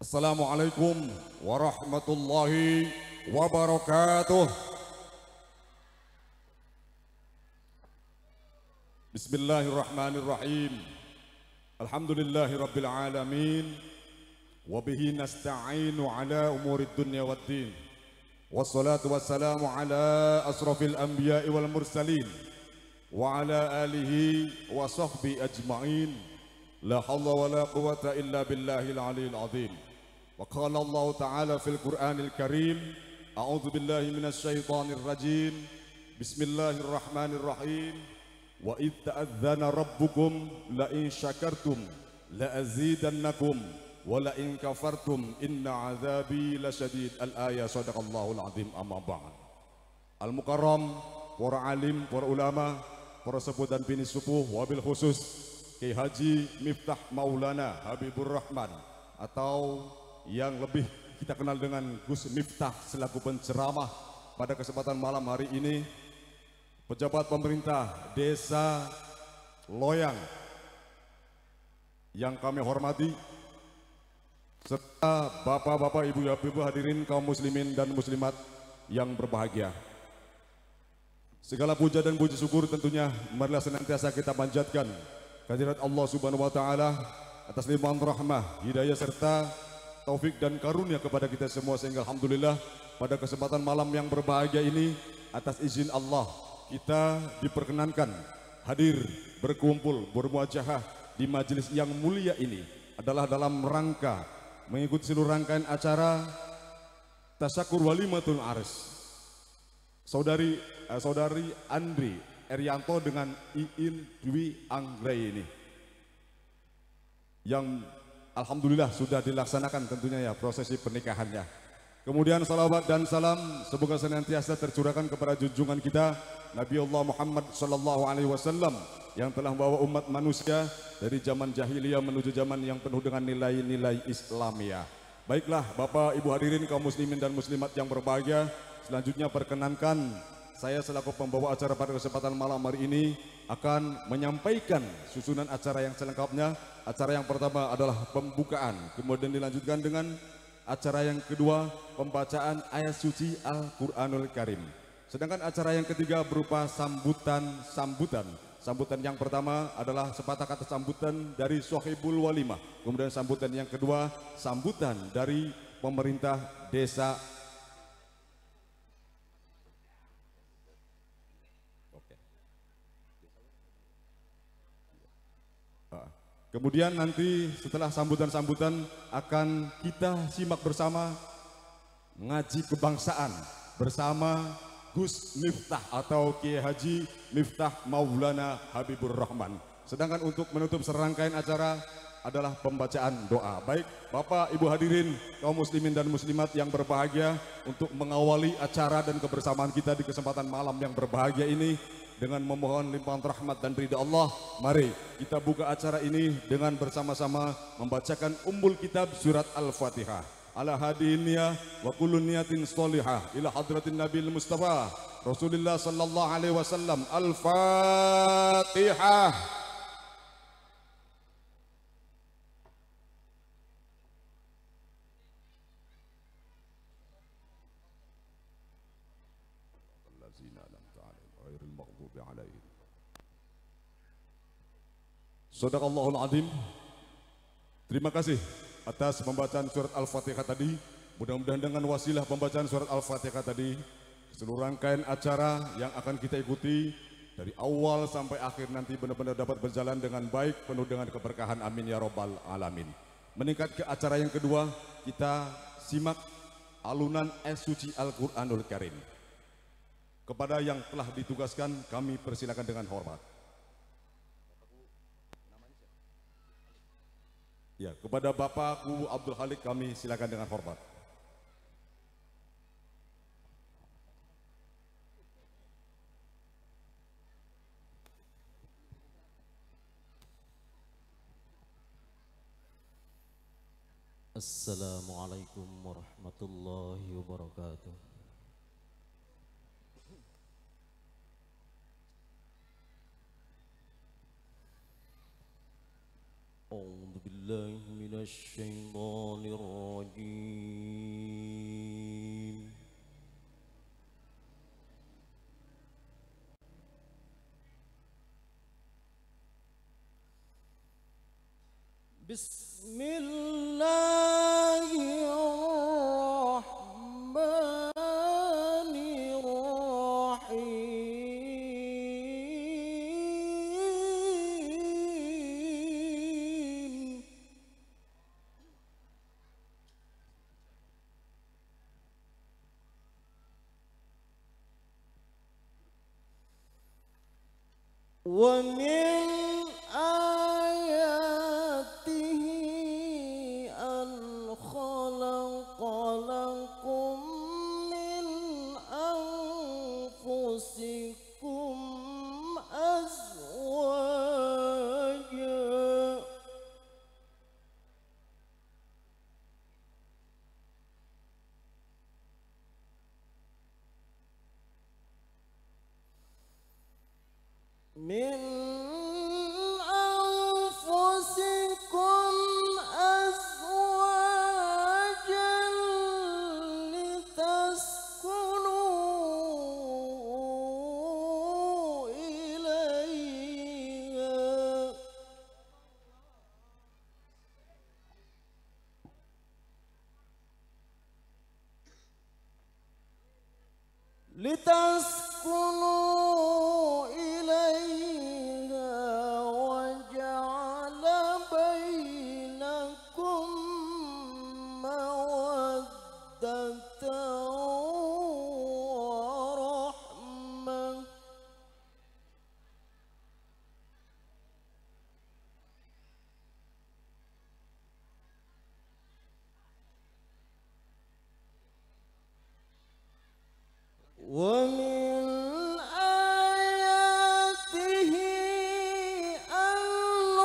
Assalamualaikum warahmatullahi wabarakatuh. Bismillahirrahmanirrahim. Alhamdulillahi rabbil alamin. Wabihi nasta'inu ala umurid dunya waddin. Wassalatu wassalamu ala asrafil anbiya'i wal mursalin. Wa ala alihi wa sahbihi ajma'in. La hawla wa la quwata illa billahil aliyil azim. Wa qala Allah ta'ala fil Qur'anil Karim, a'udzu billahi minasy syaithanir rajim. Bismillahirrahmanirrahim. Wa idz ta'adzana rabbukum la in syakartum la azidannakum wa la in kafartum inna 'adzabi lasyadid. Al-ayah. Shadaqallahul azim. Amma ba'd. Al-Mukarram, para alim, para ulama, para sepuh dan bini sepuh, wabil khusus Kiai Haji Miftah Maulana Habibur Rahman, atau yang lebih kita kenal dengan Gus Miftah, selaku penceramah pada kesempatan malam hari ini, pejabat pemerintah Desa Loyang yang kami hormati, serta bapak-bapak, ibu-ibu, hadirin kaum muslimin dan muslimat yang berbahagia. Segala puja dan puji syukur tentunya marilah senantiasa kita panjatkan kehadirat Allah Subhanahu wa taala atas limpahan rahmah, hidayah serta taufik dan karunia kepada kita semua, sehingga alhamdulillah pada kesempatan malam yang berbahagia ini atas izin Allah kita diperkenankan hadir berkumpul bermuajahah di majelis yang mulia ini adalah dalam rangka mengikuti seluruh rangkaian acara Tasyakur Walimatul Ars saudari Andri Erianto dengan Iin Dwi Anggreni ini, yang alhamdulillah sudah dilaksanakan tentunya ya prosesi pernikahannya. Kemudian salawat dan salam semoga senantiasa tercurahkan kepada junjungan kita Nabiullah Muhammad sallallahu alaihi wasallam yang telah membawa umat manusia dari zaman jahiliyah menuju zaman yang penuh dengan nilai-nilai Islamiyah. Baiklah Bapak Ibu hadirin kaum muslimin dan muslimat yang berbahagia, selanjutnya perkenankan saya selaku pembawa acara pada kesempatan malam hari ini akan menyampaikan susunan acara yang selengkapnya. Acara yang pertama adalah pembukaan, kemudian dilanjutkan dengan acara yang kedua pembacaan ayat suci Al-Quranul Karim. Sedangkan acara yang ketiga berupa sambutan. Sambutan yang pertama adalah sepatah kata sambutan dari Sohibul Walimah. Kemudian sambutan yang kedua sambutan dari pemerintah desa. Kemudian nanti setelah sambutan-sambutan akan kita simak bersama ngaji kebangsaan bersama Gus Miftah atau Kiai Haji Miftah Maulana Habibur Rahman. Sedangkan untuk menutup serangkaian acara adalah pembacaan doa. Baik Bapak Ibu hadirin kaum muslimin dan muslimat yang berbahagia, untuk mengawali acara dan kebersamaan kita di kesempatan malam yang berbahagia ini dengan memohon limpahan rahmat dan ridha Allah, mari kita buka acara ini dengan bersama-sama membacakan Ummul Kitab surat Al-Fatihah. Ala hadiniyah wa kullu niyatin sholihah ila hadratin Nabil Mustafa Rasulullah sallallahu alaihi wasallam. Al-Fatihah. Shadaqallahul azim. Terima kasih atas pembacaan surat Al-Fatihah tadi. Mudah-mudahan dengan wasilah pembacaan surat Al-Fatihah tadi, seluruh rangkaian acara yang akan kita ikuti dari awal sampai akhir nanti benar-benar dapat berjalan dengan baik, penuh dengan keberkahan. Amin ya robbal alamin. Meningkat ke acara yang kedua, kita simak alunan ayat suci Al-Quranul Karim. Kepada yang telah ditugaskan kami persilakan dengan hormat. Ya, kepada Bapakku Abdul Khalik kami silakan dengan hormat. Assalamualaikum warahmatullahi wabarakatuh. أعوذ بالله بالله من الشيطان الرجيم. بسم الله الرحمن الرحيم. ومن آياته أن خلق لكم من أنفسكم أزواجا من أنفسكم أزواجا لتسكنوا إليها وجعل بينكم مودة ورحمة ومن آياته أن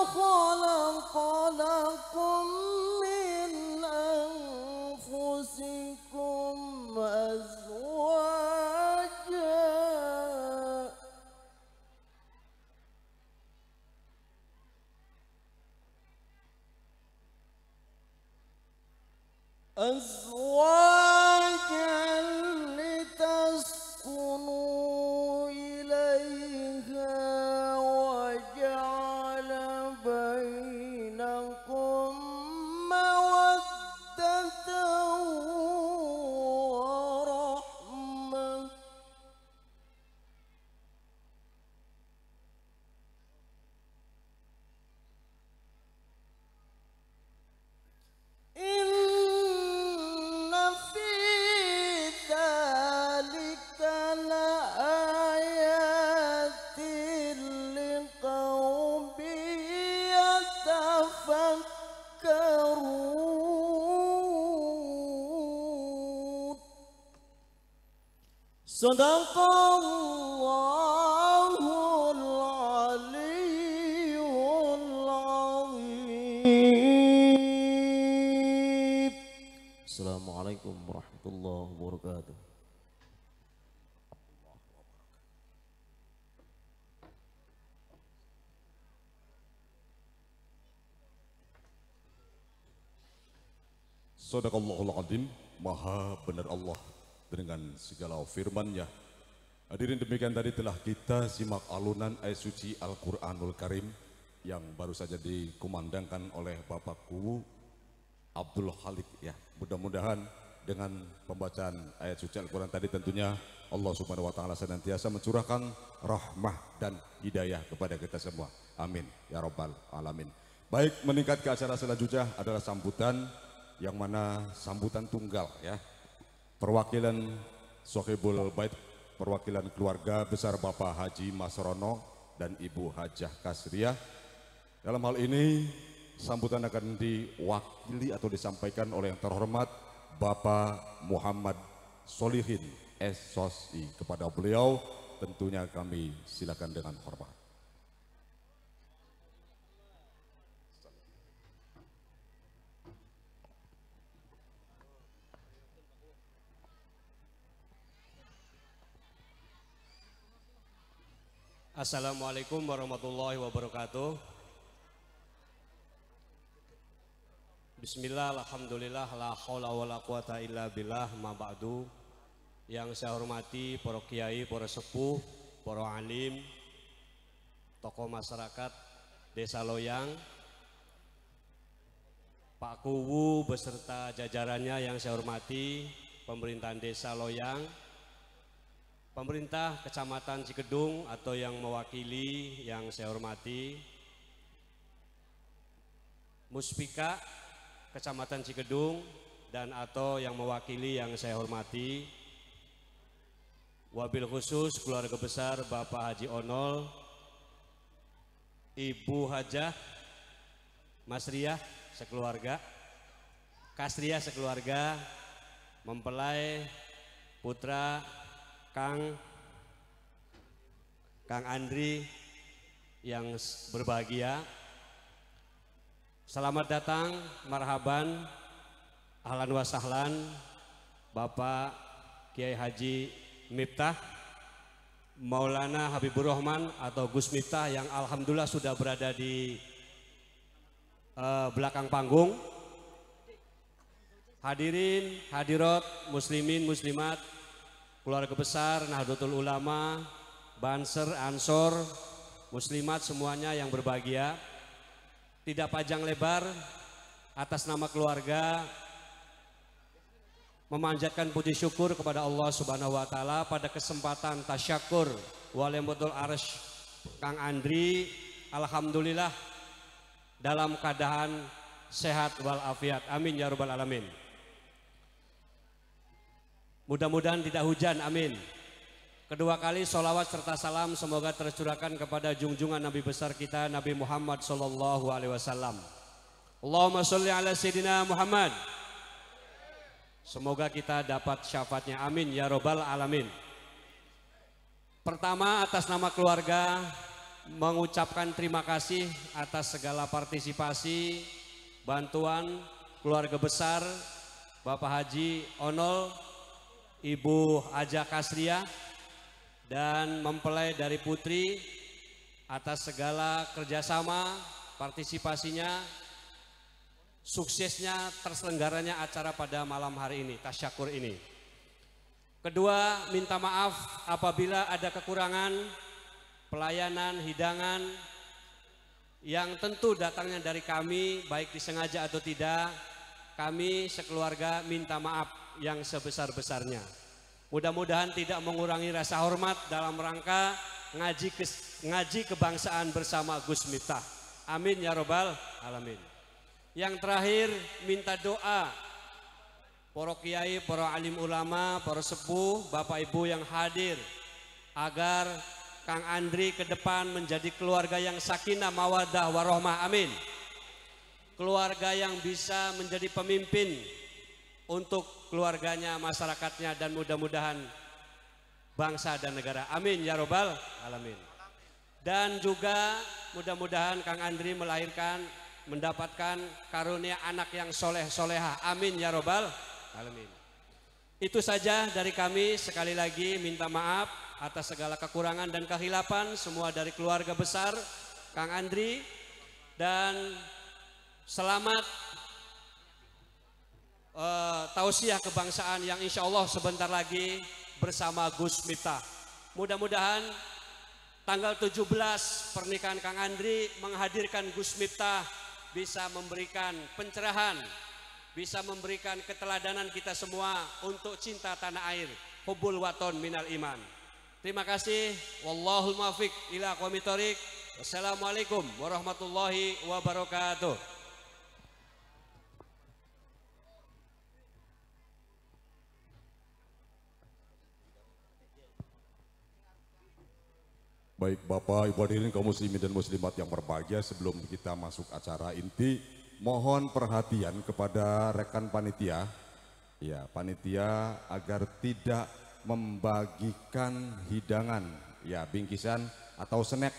خلق لكم من أنفسكم أزواجا لتسكنوا إليها وجعل بينكم مودة ورحمة إن في ذلك لآيات لقوم يتفكرون. صدق الله العلي العظيم. Assalamualaikum warahmatullahi wabarakatuh. Sadaqallahul Azim, maha benar Allah dengan segala firman-Nya. Hadirin, demikian tadi telah kita simak alunan ayat suci Al-Quranul Karim yang baru saja dikumandangkan oleh Bapakku Abdul Khalik ya. Mudah-mudahan dengan pembacaan ayat suci Al-Quran tadi tentunya Allah Subhanahu wa taala senantiasa mencurahkan rahmah dan hidayah kepada kita semua. Amin ya rabbal alamin. Baik, meningkat ke acara selanjutnya adalah sambutan yang mana sambutan tunggal ya. Perwakilan Sohibul Bait, perwakilan keluarga besar Bapak Haji Masrono dan Ibu Hajah Kasriah. Dalam hal ini sambutan akan diwakili atau disampaikan oleh yang terhormat Bapak Muhammad Solihin SOSI. Kepada beliau tentunya kami silakan dengan hormat. Assalamualaikum warahmatullahi wabarakatuh. Bismillah, alhamdulillah, la haula wa la quwata illa billah, ma ba'du. Yang saya hormati para kiai, para sepuh, para alim, tokoh masyarakat Desa Loyang, Pak Kuwu beserta jajarannya yang saya hormati, pemerintahan Desa Loyang, pemerintah Kecamatan Cikedung atau yang mewakili yang saya hormati, Muspika Kecamatan Cikedung dan atau yang mewakili yang saya hormati, wabil khusus keluarga besar Bapak Haji Onol, Ibu Hajah, Mas Riah sekeluarga, Kasriah sekeluarga, mempelai putra Kang Andri yang berbahagia. Selamat datang, marhaban, ahlan wa sahlan, Bapak Kiai Haji Miftah Maulana Habibur Rahman atau Gus Miftah yang alhamdulillah sudah berada di belakang panggung. Hadirin, hadirat, muslimin, muslimat, keluarga besar Nahdlatul Ulama, Banser, Ansor, muslimat semuanya yang berbahagia. Tidak panjang lebar, atas nama keluarga memanjatkan puji syukur kepada Allah Subhanahu wa taala pada kesempatan tasyakur walimatul arsy Kang Andri, alhamdulillah dalam keadaan sehat walafiat. Amin ya rabbal alamin. Mudah-mudahan tidak hujan, amin. Kedua kali sholawat serta salam semoga tercurahkan kepada junjungan Nabi besar kita Nabi Muhammad sallallahu alaihi wasallam. Allahumma sholli ala sayyidina Muhammad. Semoga kita dapat syafaatnya, amin ya robbal alamin. Pertama, atas nama keluarga mengucapkan terima kasih atas segala partisipasi bantuan keluarga besar Bapak Haji Onol, Ibu Haja Kasriah dan mempelai dari putri atas segala kerjasama, partisipasinya, suksesnya terselenggaranya acara pada malam hari ini, tasyakur ini. Kedua, minta maaf apabila ada kekurangan pelayanan, hidangan yang tentu datangnya dari kami, baik disengaja atau tidak, kami sekeluarga minta maaf yang sebesar-besarnya. Mudah-mudahan tidak mengurangi rasa hormat dalam rangka ngaji kebangsaan bersama Gus Miftah. Amin ya robbal alamin. Yang terakhir, minta doa para kiai, para alim ulama, para sepuh, Bapak Ibu yang hadir agar Kang Andri ke depan menjadi keluarga yang sakinah mawaddah warahmah. Amin. Keluarga yang bisa menjadi pemimpin untuk keluarganya, masyarakatnya, dan mudah-mudahan bangsa dan negara. Amin ya robbal alamin. Dan juga mudah-mudahan Kang Andri mendapatkan karunia anak yang soleh-solehah. Amin ya robbal alamin. Itu saja dari kami. Sekali lagi minta maaf atas segala kekurangan dan kehilapan semua dari keluarga besar Kang Andri, dan selamat tausiah kebangsaan yang insya Allah sebentar lagi bersama Gus Miftah. Mudah-mudahan tanggal 17 pernikahan Kang Andri menghadirkan Gus Miftah bisa memberikan pencerahan, bisa memberikan keteladanan kita semua untuk cinta tanah air, hubbul waton minal iman. Terima kasih. Wallahul muwaffiq ila aqwamit thoriq. Wassalamualaikum warahmatullahi wabarakatuh. Baik Bapak, Ibu hadirin kaum muslimin dan muslimat yang berbahagia, sebelum kita masuk acara inti, mohon perhatian kepada rekan panitia, ya panitia agar tidak membagikan hidangan, ya bingkisan atau snack.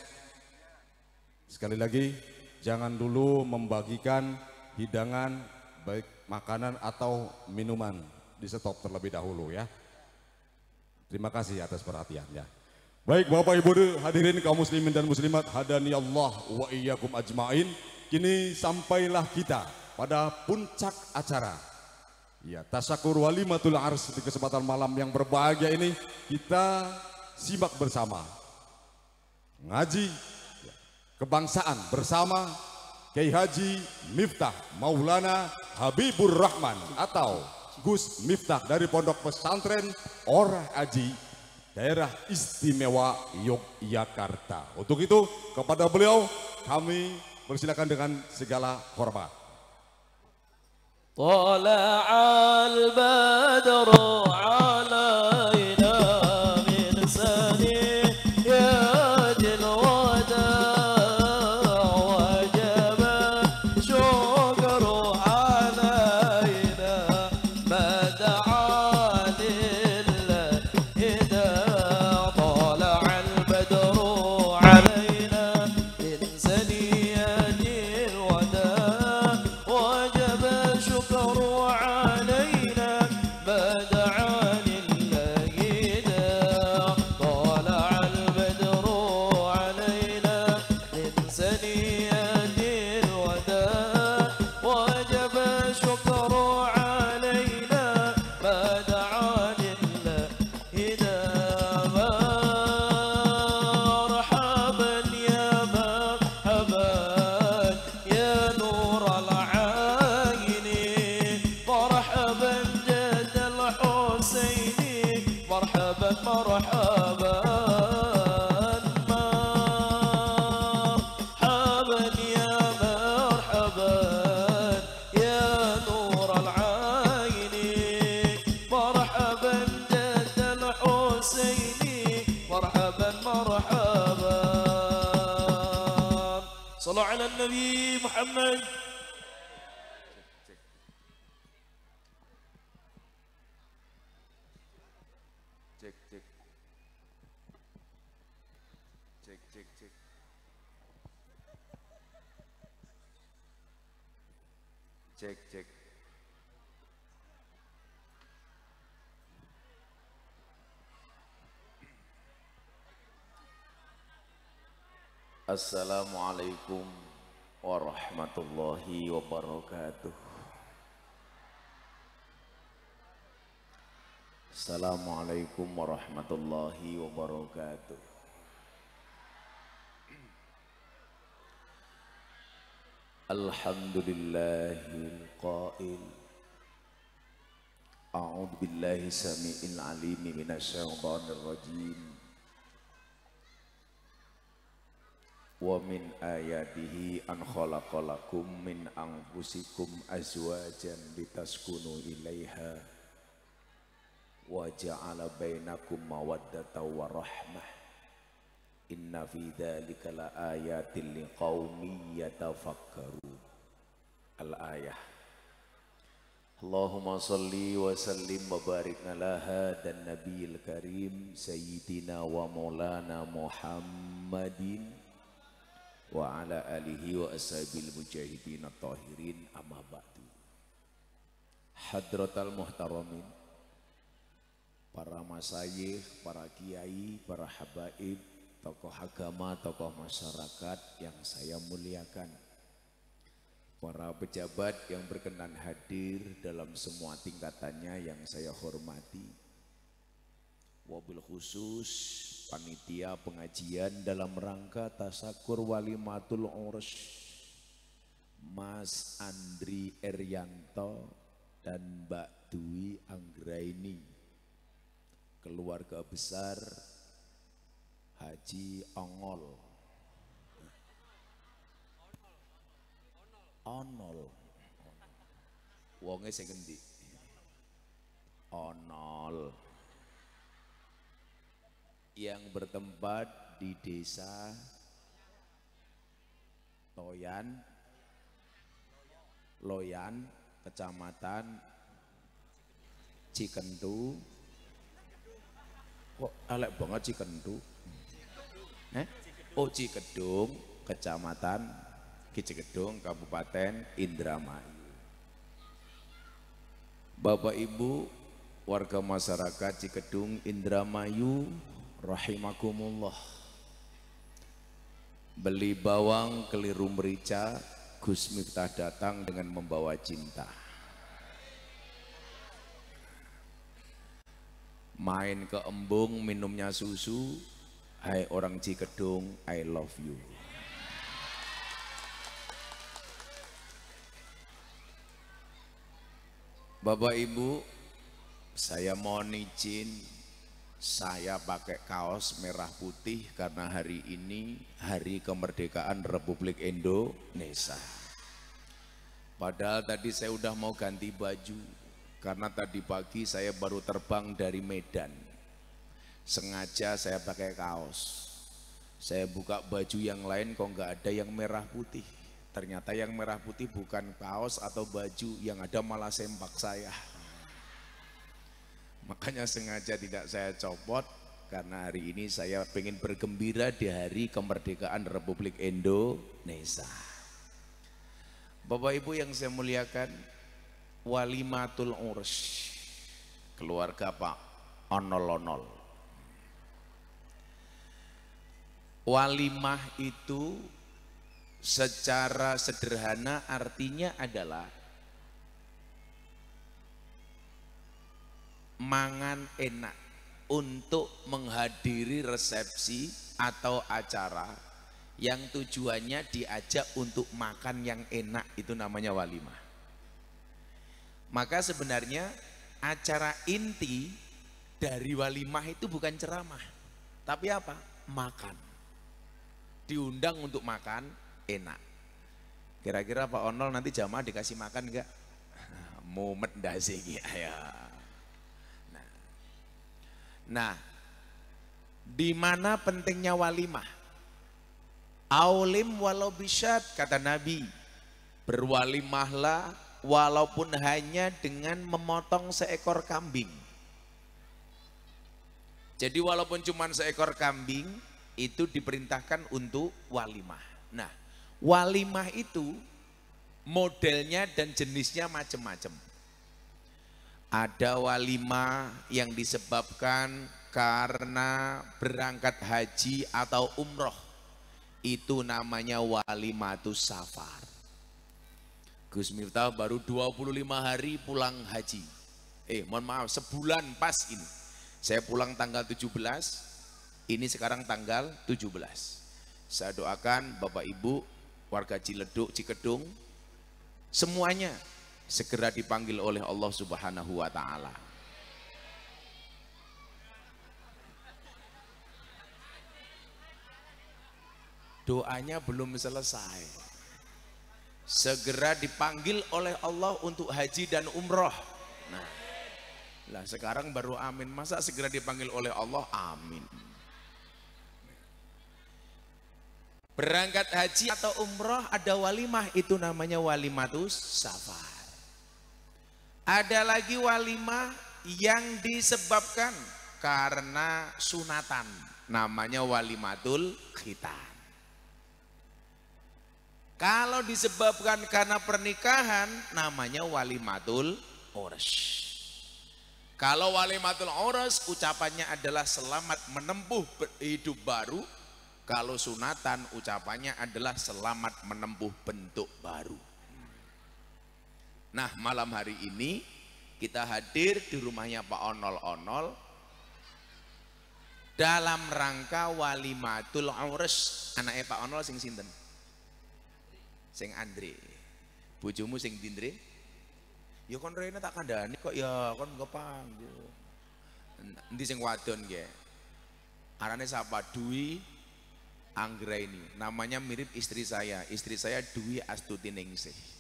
Sekali lagi, jangan dulu membagikan hidangan baik makanan atau minuman, di stop terlebih dahulu ya. Terima kasih atas perhatiannya. Baik Bapak Ibu hadirin kaum muslimin dan muslimat, hadani Allah wa iyyakum ajmain. Kini sampailah kita pada puncak acara. Ya, tasyakur walimatul ars di kesempatan malam yang berbahagia ini kita simak bersama. Ngaji kebangsaan bersama Kiai Haji Miftah Maulana Habibur Rahman atau Gus Miftah dari Pondok Pesantren Orah Aji, Daerah Istimewa Yogyakarta. Untuk itu kepada beliau kami persilakan dengan segala hormat. طلع البدر علينا من ثنيات الوداع وجب الشكر علينا ما دعا للهدى طلع البدر علينا من ثنيات الوداع وجب الشكر علينا ما دعا للهدى طلع البدر علينا من ثنيات الوداع وجب الشكر علينا ما دعا للهدى مرحبا يا مرحبا يا نور العين مرحبا جد الحسين مرحبا مرحبا مرحبا يا مرحبا يا نور العين مرحبا جد الحسين مرحبا مرحبا صلوا على النبي محمد Cek cek cek cek cek cek cek. Assalamualaikum warahmatullahi wabarakatuh. Assalamualaikum warahmatullahi wabarakatuh. Alhamdulillahil qail. A'udzu billahi samii'il 'aliim minasyaitonir rajiim. Wa min ayatihi an khalaqalakum min anfusikum azwajan litaskunu ilaiha wa ja'ala bainakum mawaddatan wa rahmah inna fi dzalika la ayatin liqaumin yatafakkarun. Al-ayah. Allahumma salli wa sallim wa barik ala hadan nabiyil karim sayyidina wa maulana Muhammadin wa ala alihi wa ashabil mujahidin at-tahirin amma ba'du. Hadratal muhtaramin, para masyayikh, para kiai, para habaib, tokoh agama, tokoh masyarakat yang saya muliakan, para pejabat yang berkenan hadir dalam semua tingkatannya yang saya hormati, wabil khusus panitia pengajian dalam rangka tasakur walimatul urs Mas Andri Erianto dan Mbak Dwi Anggraini, keluarga besar Haji Ongol Onol wonge sing endi Onol yang bertempat di desa Loyan, kecamatan Cikendu. Kok elek banget Cikendu? Oh, Cikedung, kecamatan Cikedung, Kabupaten Indramayu. Bapak Ibu, warga masyarakat Cikedung, Indramayu, rahimakumullah. Beli bawang keliru merica, Gus Miftah datang dengan membawa cinta. Main ke embung, minumnya susu. Hai orang Cikedung, I love you. Bapak Ibu, saya mohon izin, saya pakai kaos merah putih karena hari ini hari kemerdekaan Republik Indonesia. Padahal tadi saya udah mau ganti baju karena tadi pagi saya baru terbang dari Medan. Sengaja saya pakai kaos. Saya buka baju yang lain kok nggak ada yang merah putih. Ternyata yang merah putih bukan kaos atau baju, yang ada malah sempak saya. Makanya sengaja tidak saya copot karena hari ini saya pengen bergembira di hari kemerdekaan Republik Indonesia. Bapak Ibu yang saya muliakan, walimatul urs, keluarga Pak Onol-onol. Walimah itu secara sederhana artinya adalah mangan enak, untuk menghadiri resepsi atau acara yang tujuannya diajak untuk makan yang enak, itu namanya walimah. Maka sebenarnya acara inti dari walimah itu bukan ceramah, tapi apa? Makan. Diundang untuk makan enak. Kira-kira Pak Onol nanti jamaah dikasih makan enggak? Mumet ndak sih ya. Nah, di mana pentingnya walimah? Aulim walau bisyat, kata Nabi. Berwalimahlah walaupun hanya dengan memotong seekor kambing. Jadi walaupun cuma seekor kambing itu diperintahkan untuk walimah. Nah, walimah itu modelnya dan jenisnya macam-macam. Ada walimah yang disebabkan karena berangkat haji atau umroh, itu namanya walimatus safar. Gus Miftah baru 25 hari pulang haji. Mohon maaf, sebulan pas ini. Saya pulang tanggal 17, ini sekarang tanggal 17. Saya doakan Bapak Ibu, warga Ciledug, Cikedung, semuanya segera dipanggil oleh Allah Subhanahu wa Ta'ala. Doanya belum selesai. Segera dipanggil oleh Allah untuk haji dan umroh. Nah, lah sekarang baru amin. Masa segera dipanggil oleh Allah? Amin. Berangkat haji atau umroh ada walimah, itu namanya walimatus safar. Ada lagi walimah yang disebabkan karena sunatan, namanya walimatul khitan. Kalau disebabkan karena pernikahan, namanya walimatul urs. Kalau walimatul urs ucapannya adalah selamat menempuh hidup baru. Kalau sunatan ucapannya adalah selamat menempuh bentuk baru. Nah, malam hari ini kita hadir di rumahnya Pak Onol-onol dalam rangka walimatul urs. Anaknya Pak Onol sing sinten? Sing Andre. Bojomu sing Dindre? Ya kon rene tak kandhani kok ya kon nggo panggil. Endi sing wadon nggih? Arane sapa? Dwi Anggraini, namanya mirip istri saya. Istri saya Dwi Astuti Ningsih.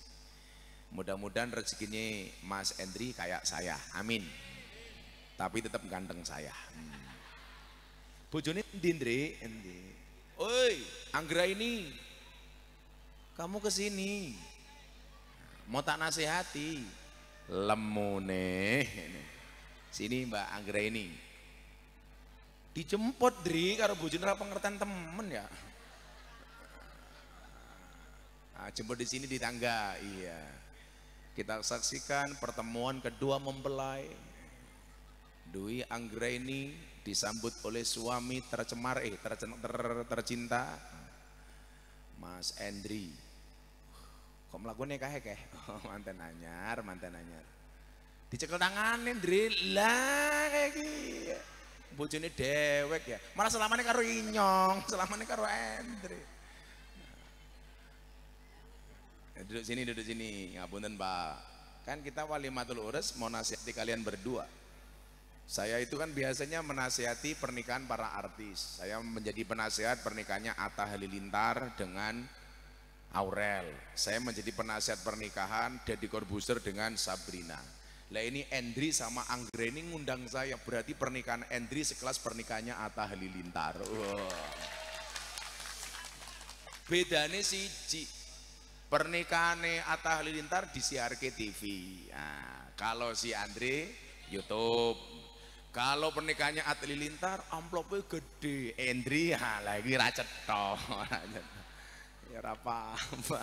Mudah-mudahan rezekinya Mas Endri kayak saya, amin. Tapi tetap ganteng saya. Bojone Dindre, endi? Oi, Anggraini, kamu kesini, mau tak nasihati. Lemune, sini Mbak Anggraini. Dijemput Dri karo bojone ora pengertian temen ya. Nah, jemput di sini di tangga, iya. Kita saksikan pertemuan kedua mempelai. Dwi Anggraini disambut oleh suami tercinta Mas Endri. Kok melakukan nikah keh? Oh, mantan anyar. Dicekel tanganin, Ndri. Lah kayak gini. Bojone dewek ya. Malah selamane karo Inyong, selamane karo Endri. Duduk sini. Ngapunten, Pak. Kan kita walimatul urus mau nasihati kalian berdua. Saya itu kan biasanya menasihati pernikahan para artis. Saya menjadi penasihat pernikahannya Atta Halilintar dengan Aurel. Saya menjadi penasihat pernikahan Deddy Corbuzier dengan Sabrina. Lah ini Endri sama Anggreni ngundang saya, berarti pernikahan Endri sekelas pernikahannya Atta Halilintar. Wow. Bedane siji, pernikahannya Atta Halilintar disiarke TV. Nah, kalau si Andre YouTube. Kalau pernikahannya Atta Halilintar amplopnya gede, Endri ya lagi ra cetok. Ya ora apa-apa.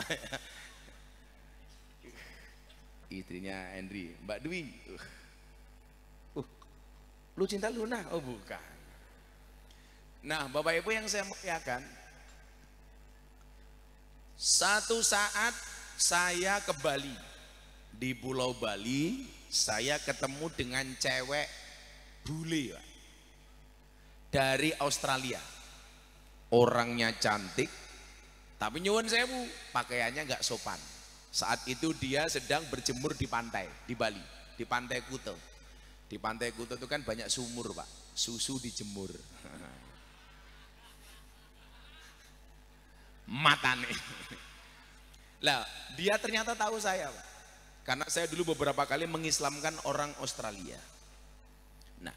Istrinya Endri, Mbak Dwi. Lu cinta Luna? Oh bukan. Nah Bapak Ibu yang saya muliakan, satu saat saya ke Bali. Di Pulau Bali saya ketemu dengan cewek bule Pak, dari Australia. Orangnya cantik, tapi nyuwun sewu, pakaiannya nggak sopan. Saat itu dia sedang berjemur di pantai, di Bali, di Pantai Kuta. Di Pantai Kuta itu kan banyak sumur Pak, susu dijemur. Matane. Lah, dia ternyata tahu saya Pak. Karena saya dulu beberapa kali mengislamkan orang Australia. Nah,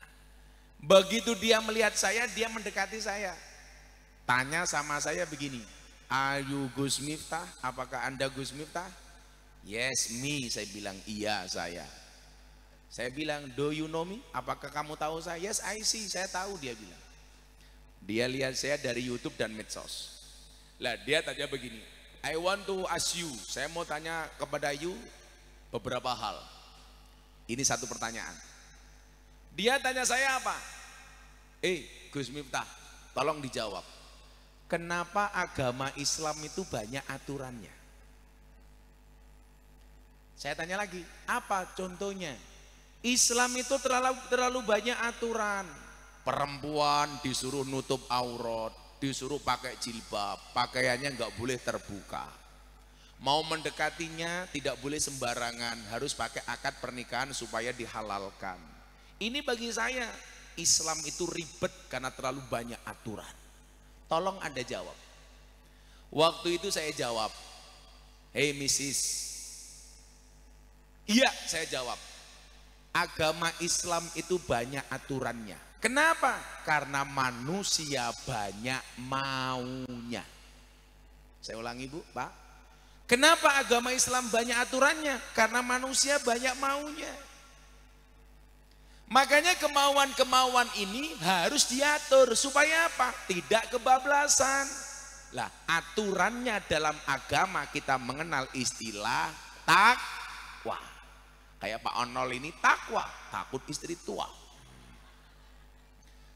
begitu dia melihat saya, dia mendekati saya. Tanya sama saya begini, "Are you Gus Miftah? Apakah Anda Gus Miftah?" "Yes, me," saya bilang. "Iya, saya." Saya bilang, "Do you know me? Apakah kamu tahu saya?" "Yes, I see." Saya tahu, dia bilang. Dia lihat saya dari YouTube dan medsos. Lah, dia tanya begini, "I want to ask you." Saya mau tanya kepada you beberapa hal. Ini satu pertanyaan. Dia tanya saya apa? Gus Miftah, tolong dijawab. Kenapa agama Islam itu banyak aturannya? Saya tanya lagi, apa contohnya? Islam itu terlalu banyak aturan. Perempuan disuruh nutup aurat, disuruh pakai jilbab, pakaiannya nggak boleh terbuka. Mau mendekatinya tidak boleh sembarangan, harus pakai akad pernikahan supaya dihalalkan. Ini bagi saya, Islam itu ribet karena terlalu banyak aturan. Tolong Anda jawab. Waktu itu saya jawab, "Hey Mrs. Iya, saya jawab. Agama Islam itu banyak aturannya. Kenapa? Karena manusia banyak maunya. Saya ulangi Bu, Pak. Kenapa agama Islam banyak aturannya? Karena manusia banyak maunya. Makanya kemauan-kemauan ini harus diatur supaya apa? Tidak kebablasan. Lah, aturannya dalam agama kita mengenal istilah takwa. Kayak Pak Onol ini takwa, takut istri tua.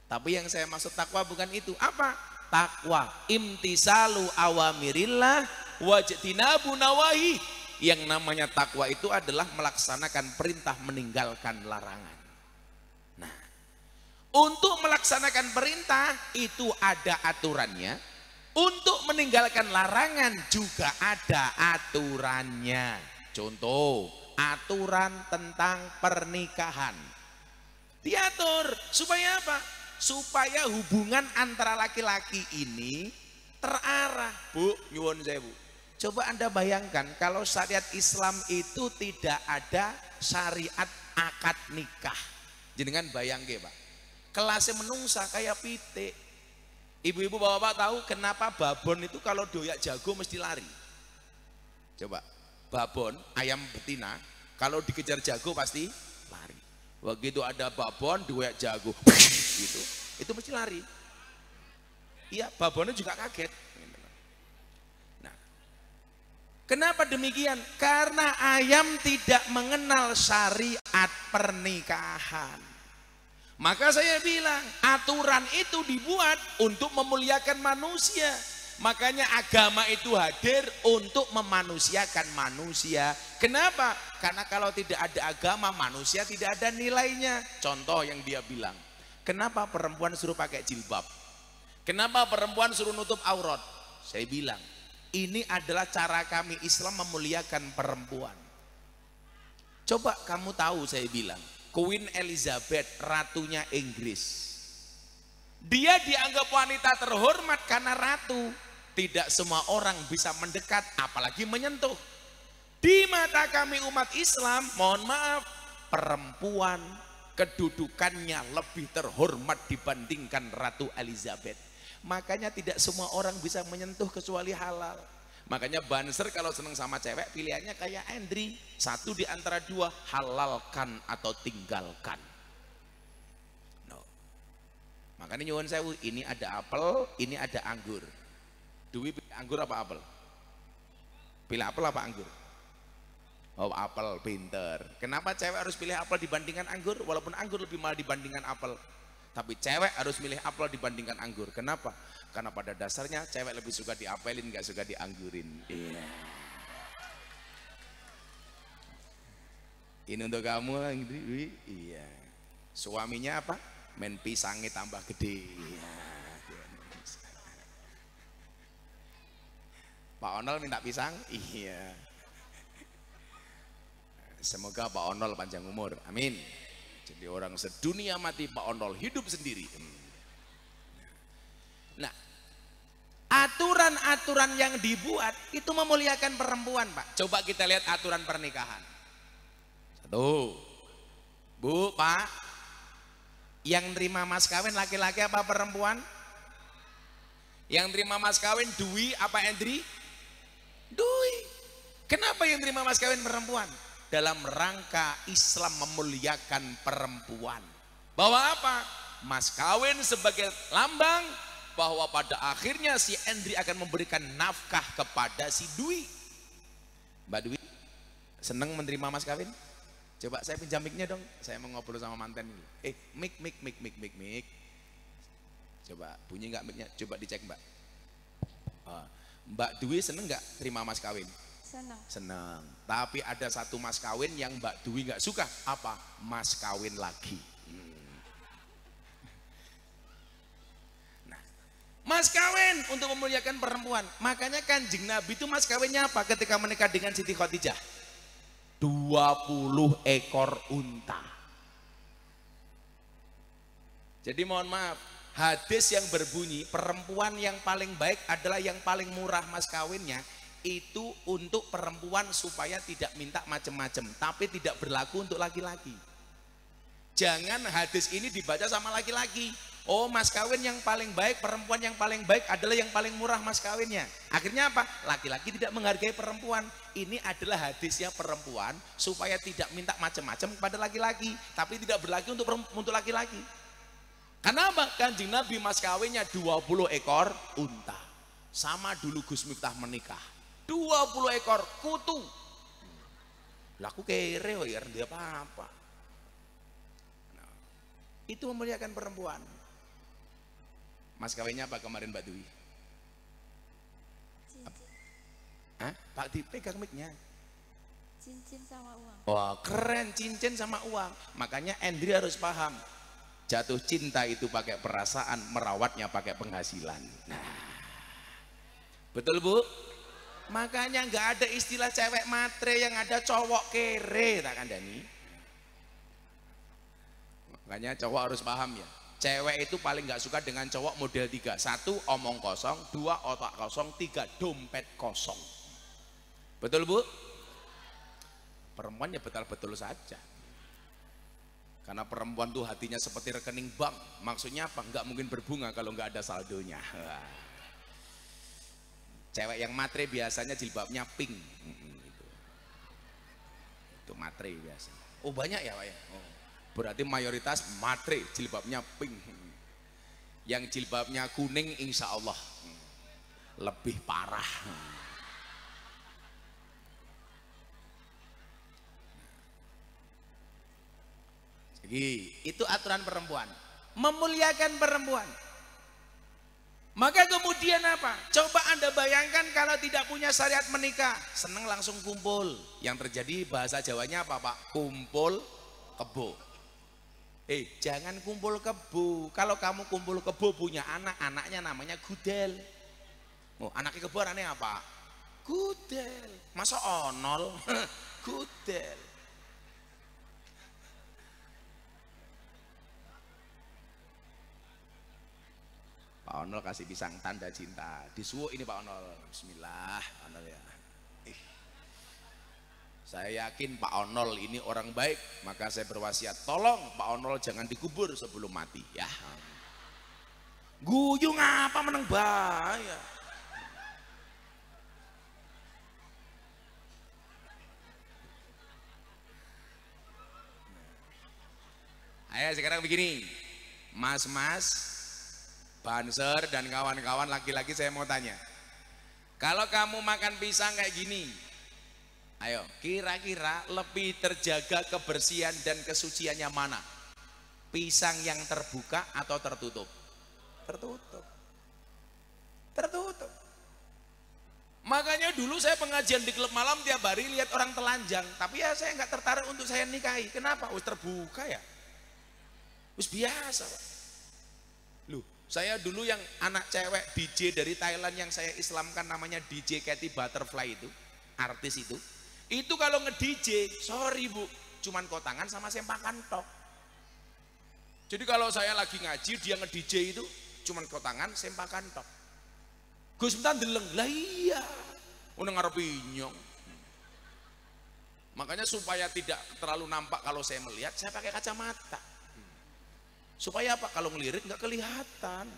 Tapi yang saya maksud takwa bukan itu. Apa? Takwa imtisalu awamirillah wajtinabu nawahi. Yang namanya takwa itu adalah melaksanakan perintah, meninggalkan larangan. Nah, untuk melaksanakan perintah itu ada aturannya. Untuk meninggalkan larangan juga ada aturannya. Contoh, aturan tentang pernikahan. Diatur supaya apa? Supaya hubungan antara laki-laki ini terarah. Bu, nyuwun sewu. Coba Anda bayangkan kalau syariat Islam itu tidak ada syariat akad nikah. Jenengan bayangke, Pak. Kelasnya menungsa kayak pitik. Ibu-ibu bapak-bapak tahu kenapa babon itu kalau doyak jago mesti lari? Coba, babon, ayam betina, kalau dikejar jago pasti lari. Begitu ada babon, doyak jago, gitu, itu mesti lari. Iya, babonnya juga kaget. Nah, kenapa demikian? Karena ayam tidak mengenal syariat pernikahan. Maka saya bilang aturan itu dibuat untuk memuliakan manusia. Makanya agama itu hadir untuk memanusiakan manusia. Kenapa? Karena kalau tidak ada agama, manusia tidak ada nilainya. Contoh yang dia bilang, kenapa perempuan suruh pakai jilbab? Kenapa perempuan suruh nutup aurat? Saya bilang, ini adalah cara kami Islam memuliakan perempuan. Coba kamu tahu, saya bilang, Queen Elizabeth, ratunya Inggris. Dia dianggap wanita terhormat karena ratu. Tidak semua orang bisa mendekat, apalagi menyentuh. Di mata kami umat Islam, mohon maaf, perempuan kedudukannya lebih terhormat dibandingkan Ratu Elizabeth. Makanya tidak semua orang bisa menyentuh kecuali halal. Makanya Banser kalau seneng sama cewek pilihannya kayak Andri, satu di antara dua, halalkan atau tinggalkan. No. Makanya nyuwun sewu, ini ada apel, ini ada anggur. Dwi pilih anggur apa apel? Pilih apel apa anggur? Oh, apel, pinter. Kenapa cewek harus pilih apel dibandingkan anggur? Walaupun anggur lebih mahal dibandingkan apel, tapi cewek harus milih apel dibandingkan anggur. Kenapa? Karena pada dasarnya cewek lebih suka diapelin, gak suka dianggurin. Iya. Ini untuk kamu, Dwi. Iya. Suaminya apa? Men pisangnya tambah gede. Iya. Pak Onol minta pisang? Iya. Semoga Pak Onol panjang umur. Amin. Jadi orang sedunia mati, Pak Onol hidup sendiri. Nah, aturan-aturan yang dibuat itu memuliakan perempuan, Pak. Coba kita lihat aturan pernikahan. Satu. Bu, Pak, yang terima mas kawin laki-laki apa perempuan? Yang terima mas kawin Dwi apa Endri? Dui. Kenapa yang terima mas kawin perempuan? Dalam rangka Islam memuliakan perempuan. Bahwa apa? Mas kawin sebagai lambang bahwa pada akhirnya si Endri akan memberikan nafkah kepada si Dwi. Mbak Dwi, seneng menerima mas kawin? Coba saya pinjam mic-nya dong. Saya mau ngobrol sama mantan ini. Mic. Coba bunyi nggak mic-nya? Coba dicek, Mbak. Mbak Dwi seneng nggak terima mas kawin? Seneng. Tapi ada satu mas kawin yang Mbak Dwi nggak suka. Apa? Mas kawin lagi. Nah, mas kawin untuk memuliakan perempuan. Makanya Kanjeng Nabi itu mas kawinnya apa? Ketika menikah dengan Siti Khadijah, 20 ekor unta. Jadi mohon maaf, hadis yang berbunyi perempuan yang paling baik adalah yang paling murah mas kawinnya, itu untuk perempuan supaya tidak minta macam-macam, tapi tidak berlaku untuk laki-laki. Jangan hadis ini dibaca sama laki-laki. Oh, mas kawin yang paling baik, perempuan yang paling baik adalah yang paling murah mas kawinnya. Akhirnya apa? Laki-laki tidak menghargai perempuan. Ini adalah hadisnya perempuan supaya tidak minta macam-macam kepada laki-laki, tapi tidak berlaku untuk laki-laki. Kenapa? Kanjeng Nabi mas kawinnya 20 ekor unta. Sama dulu Gus Miftah menikah, 20 ekor kutu. Laku kere ya dia apa-apa. Nah, itu memuliakan perempuan. Mas kawinnya apa kemarin Mbak Dwi? Hah? Pak dipegang mic-nya. Cincin sama uang. Wah, keren, cincin sama uang. Makanya Endri harus paham. Jatuh cinta itu pakai perasaan, merawatnya pakai penghasilan. Nah, betul Bu? Makanya nggak ada istilah cewek matre, yang ada cowok kere, tak kandani. Makanya cowok harus paham ya. Cewek itu paling nggak suka dengan cowok model 3. 1 omong kosong, 2 otak kosong, 3 dompet kosong. Betul Bu? Perempuan ya betul-betul saja. Karena perempuan tuh hatinya seperti rekening bank. Maksudnya apa? Nggak mungkin berbunga kalau nggak ada saldonya. Cewek yang matre biasanya jilbabnya pink. Itu matre biasa. Oh banyak ya Pak ya? Oh, berarti mayoritas matre jilbabnya pink. Yang jilbabnya kuning insya Allah lebih parah. Jadi itu aturan perempuan, memuliakan perempuan. Maka kemudian apa? Coba Anda bayangkan kalau tidak punya syariat menikah, seneng langsung kumpul. Yang terjadi bahasa Jawanya apa Pak? Kumpul kebo. Jangan kumpul kebo. Kalau kamu kumpul kebo punya anak, anaknya namanya gudel. Oh, anaknya kebo anaknya apa? Gudel. Masa onol? Gudel. Pak Onol kasih pisang tanda cinta. Disuwuk ini Pak Onol. Bismillah, Pak Onol ya. Saya yakin Pak Onol ini orang baik, maka saya berwasiat, tolong Pak Onol jangan dikubur sebelum mati ya. Guyung apa meneng bahaya. Ayo sekarang begini, mas-mas, Banser dan kawan-kawan laki-laki, saya mau tanya, kalau kamu makan pisang kayak gini, ayo kira-kira lebih terjaga kebersihan dan kesuciannya mana? Pisang yang terbuka atau tertutup? Tertutup. Tertutup. Makanya dulu saya pengajian di klub malam tiap hari lihat orang telanjang, tapi ya saya nggak tertarik untuk saya nikahi. Kenapa? Wis terbuka ya. Wis biasa Pak. Loh, saya dulu yang anak cewek DJ dari Thailand yang saya Islamkan namanya DJ Katy Butterfly itu, artis itu kalau nge-DJ, sorry Bu, cuman kotangan sama sempakan tok. Jadi kalau saya lagi ngaji, dia nge-DJ itu cuman kotangan sempakan tok. Gus bentar deleng, lah iya, udah ngarep inyong. Makanya supaya tidak terlalu nampak kalau saya melihat, saya pakai kacamata. Supaya apa? Kalau ngelirik nggak kelihatan.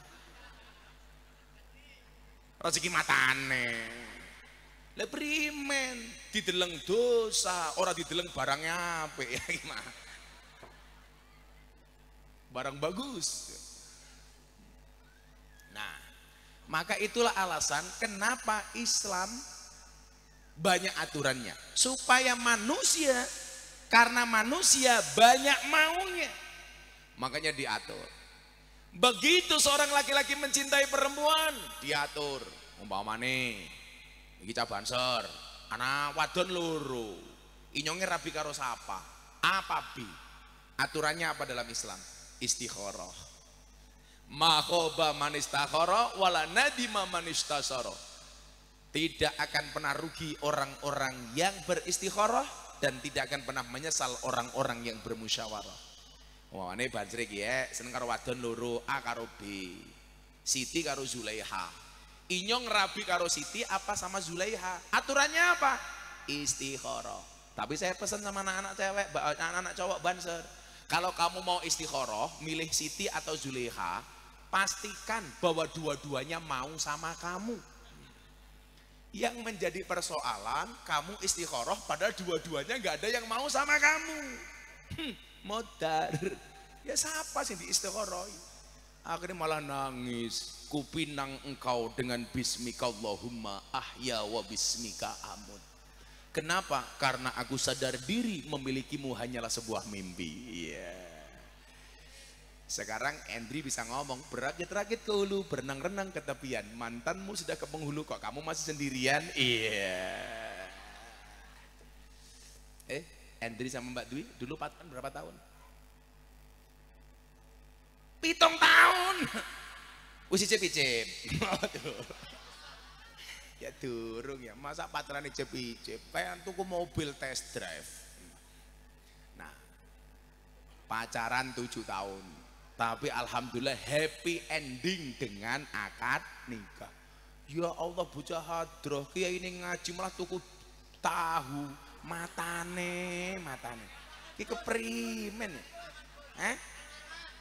Rezeki matane. Lah primen dideleng dosa, ora dideleng barangnya apik ya gimana? Barang bagus. Nah, maka itulah alasan kenapa Islam banyak aturannya. Supaya manusia, karena manusia banyak maunya, makanya diatur. Begitu seorang laki-laki mencintai perempuan, diatur. Umpamane iki cah Banser, anak wadon loro, inyonge rabi karo sapa? Apa bi? Aturannya apa dalam Islam? Istikharah. Ma khaba man istakhara wala nadima man istasara. Tidak akan pernah rugi orang-orang yang beristikharah dan tidak akan pernah menyesal orang-orang yang bermusyawarah. Wah, ini Banser iki ya, seneng karo wadon loro, A karo B. Siti karo Zulaiha. Inyong rabi karo Siti apa sama Zulaiha? Aturannya apa? Istikharah. Tapi saya pesan sama anak-anak cewek, anak-anak cowok Banser, kalau kamu mau istikharah, milih Siti atau Zulaiha, pastikan bahwa dua-duanya mau sama kamu. Yang menjadi persoalan, kamu istikharah padahal dua-duanya nggak ada yang mau sama kamu. Modar. Ya siapa sih di istikharah? Akhirnya malah nangis. Kupinang engkau dengan bismika Allahumma ahya wa bismika amut. Kenapa? Karena aku sadar diri memilikimu hanyalah sebuah mimpi. Yeah. Sekarang Endri bisa ngomong, berakit-rakit ke hulu, berenang-renang ke tepian. Mantanmu sudah ke penghulu, kok kamu masih sendirian? Iya. Endri sama Mbak Dwi dulu pacaran berapa tahun? 7 tahun. Wis icip-icip. Ya durung ya, masa pacaran icip-icip? Kayak tuku mobil test drive. Nah, pacaran 7 tahun. Tapi alhamdulillah happy ending dengan akad nikah. Ya Allah bocah hadroh, kiai ini ngaji malah tuku tahu, matane. Ki keprimen.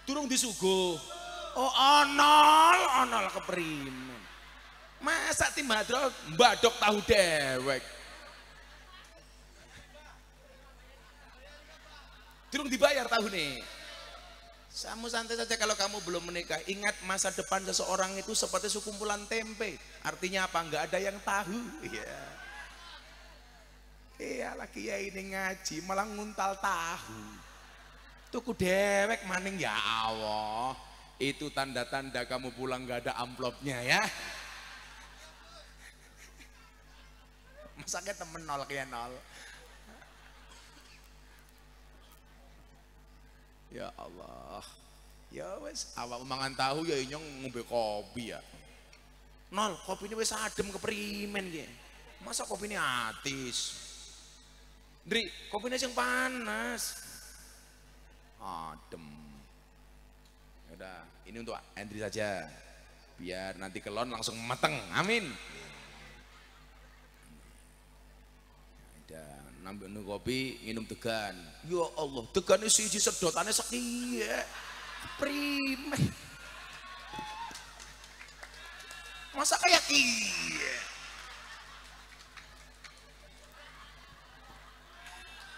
Durung disuguh. Oh onol keprimen. Masa tim hadroh mbadok tahu dewek. Durung dibayar tahu nih. Kamu santai saja kalau kamu belum menikah. Ingat masa depan seseorang itu seperti sekumpulan tempe. Artinya apa? Enggak ada yang tahu. Iya. Iya lagi ya ini ngaji malah nguntal tahu. Tuku dewek maning ya Allah. Itu tanda-tanda kamu pulang gak ada amplopnya ya. Masaknya temen nol kayak nol. Ya Allah. Ya wes, awak mangan tahu ya inyong ngombe kopi ya. Nol, kopi ini wes adem keprimen ya. Masa kopi ini atis? Dri, kopi ini yang panas. Adem. Udah, ini untuk Andri saja, biar nanti kelon langsung mateng, amin. Udah, nambah kopi, minum degan. Ya Allah, degan ini siji sedotannya sekiye, prime. Masa kayak kiye?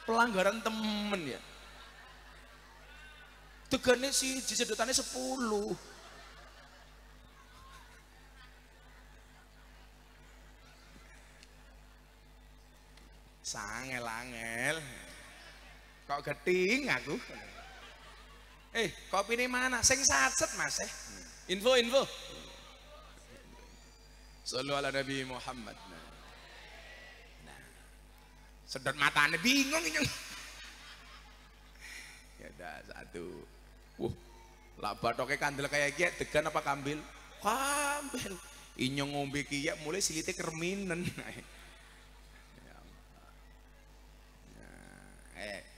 Pelanggaran temen ya. Tegane sih sedotannya 10. Sangel-angel. Kok geting aku? Kopi ini mana? Sing satset Mas Info. Sallu ala Nabi Muhammad. Nah. Sedot matanya bingung ini. Ya udah satu. Lah batoknya kandel kayak gini, degan apa kambil? Kambil. Inyong ngombe kia mulai silite kerminen.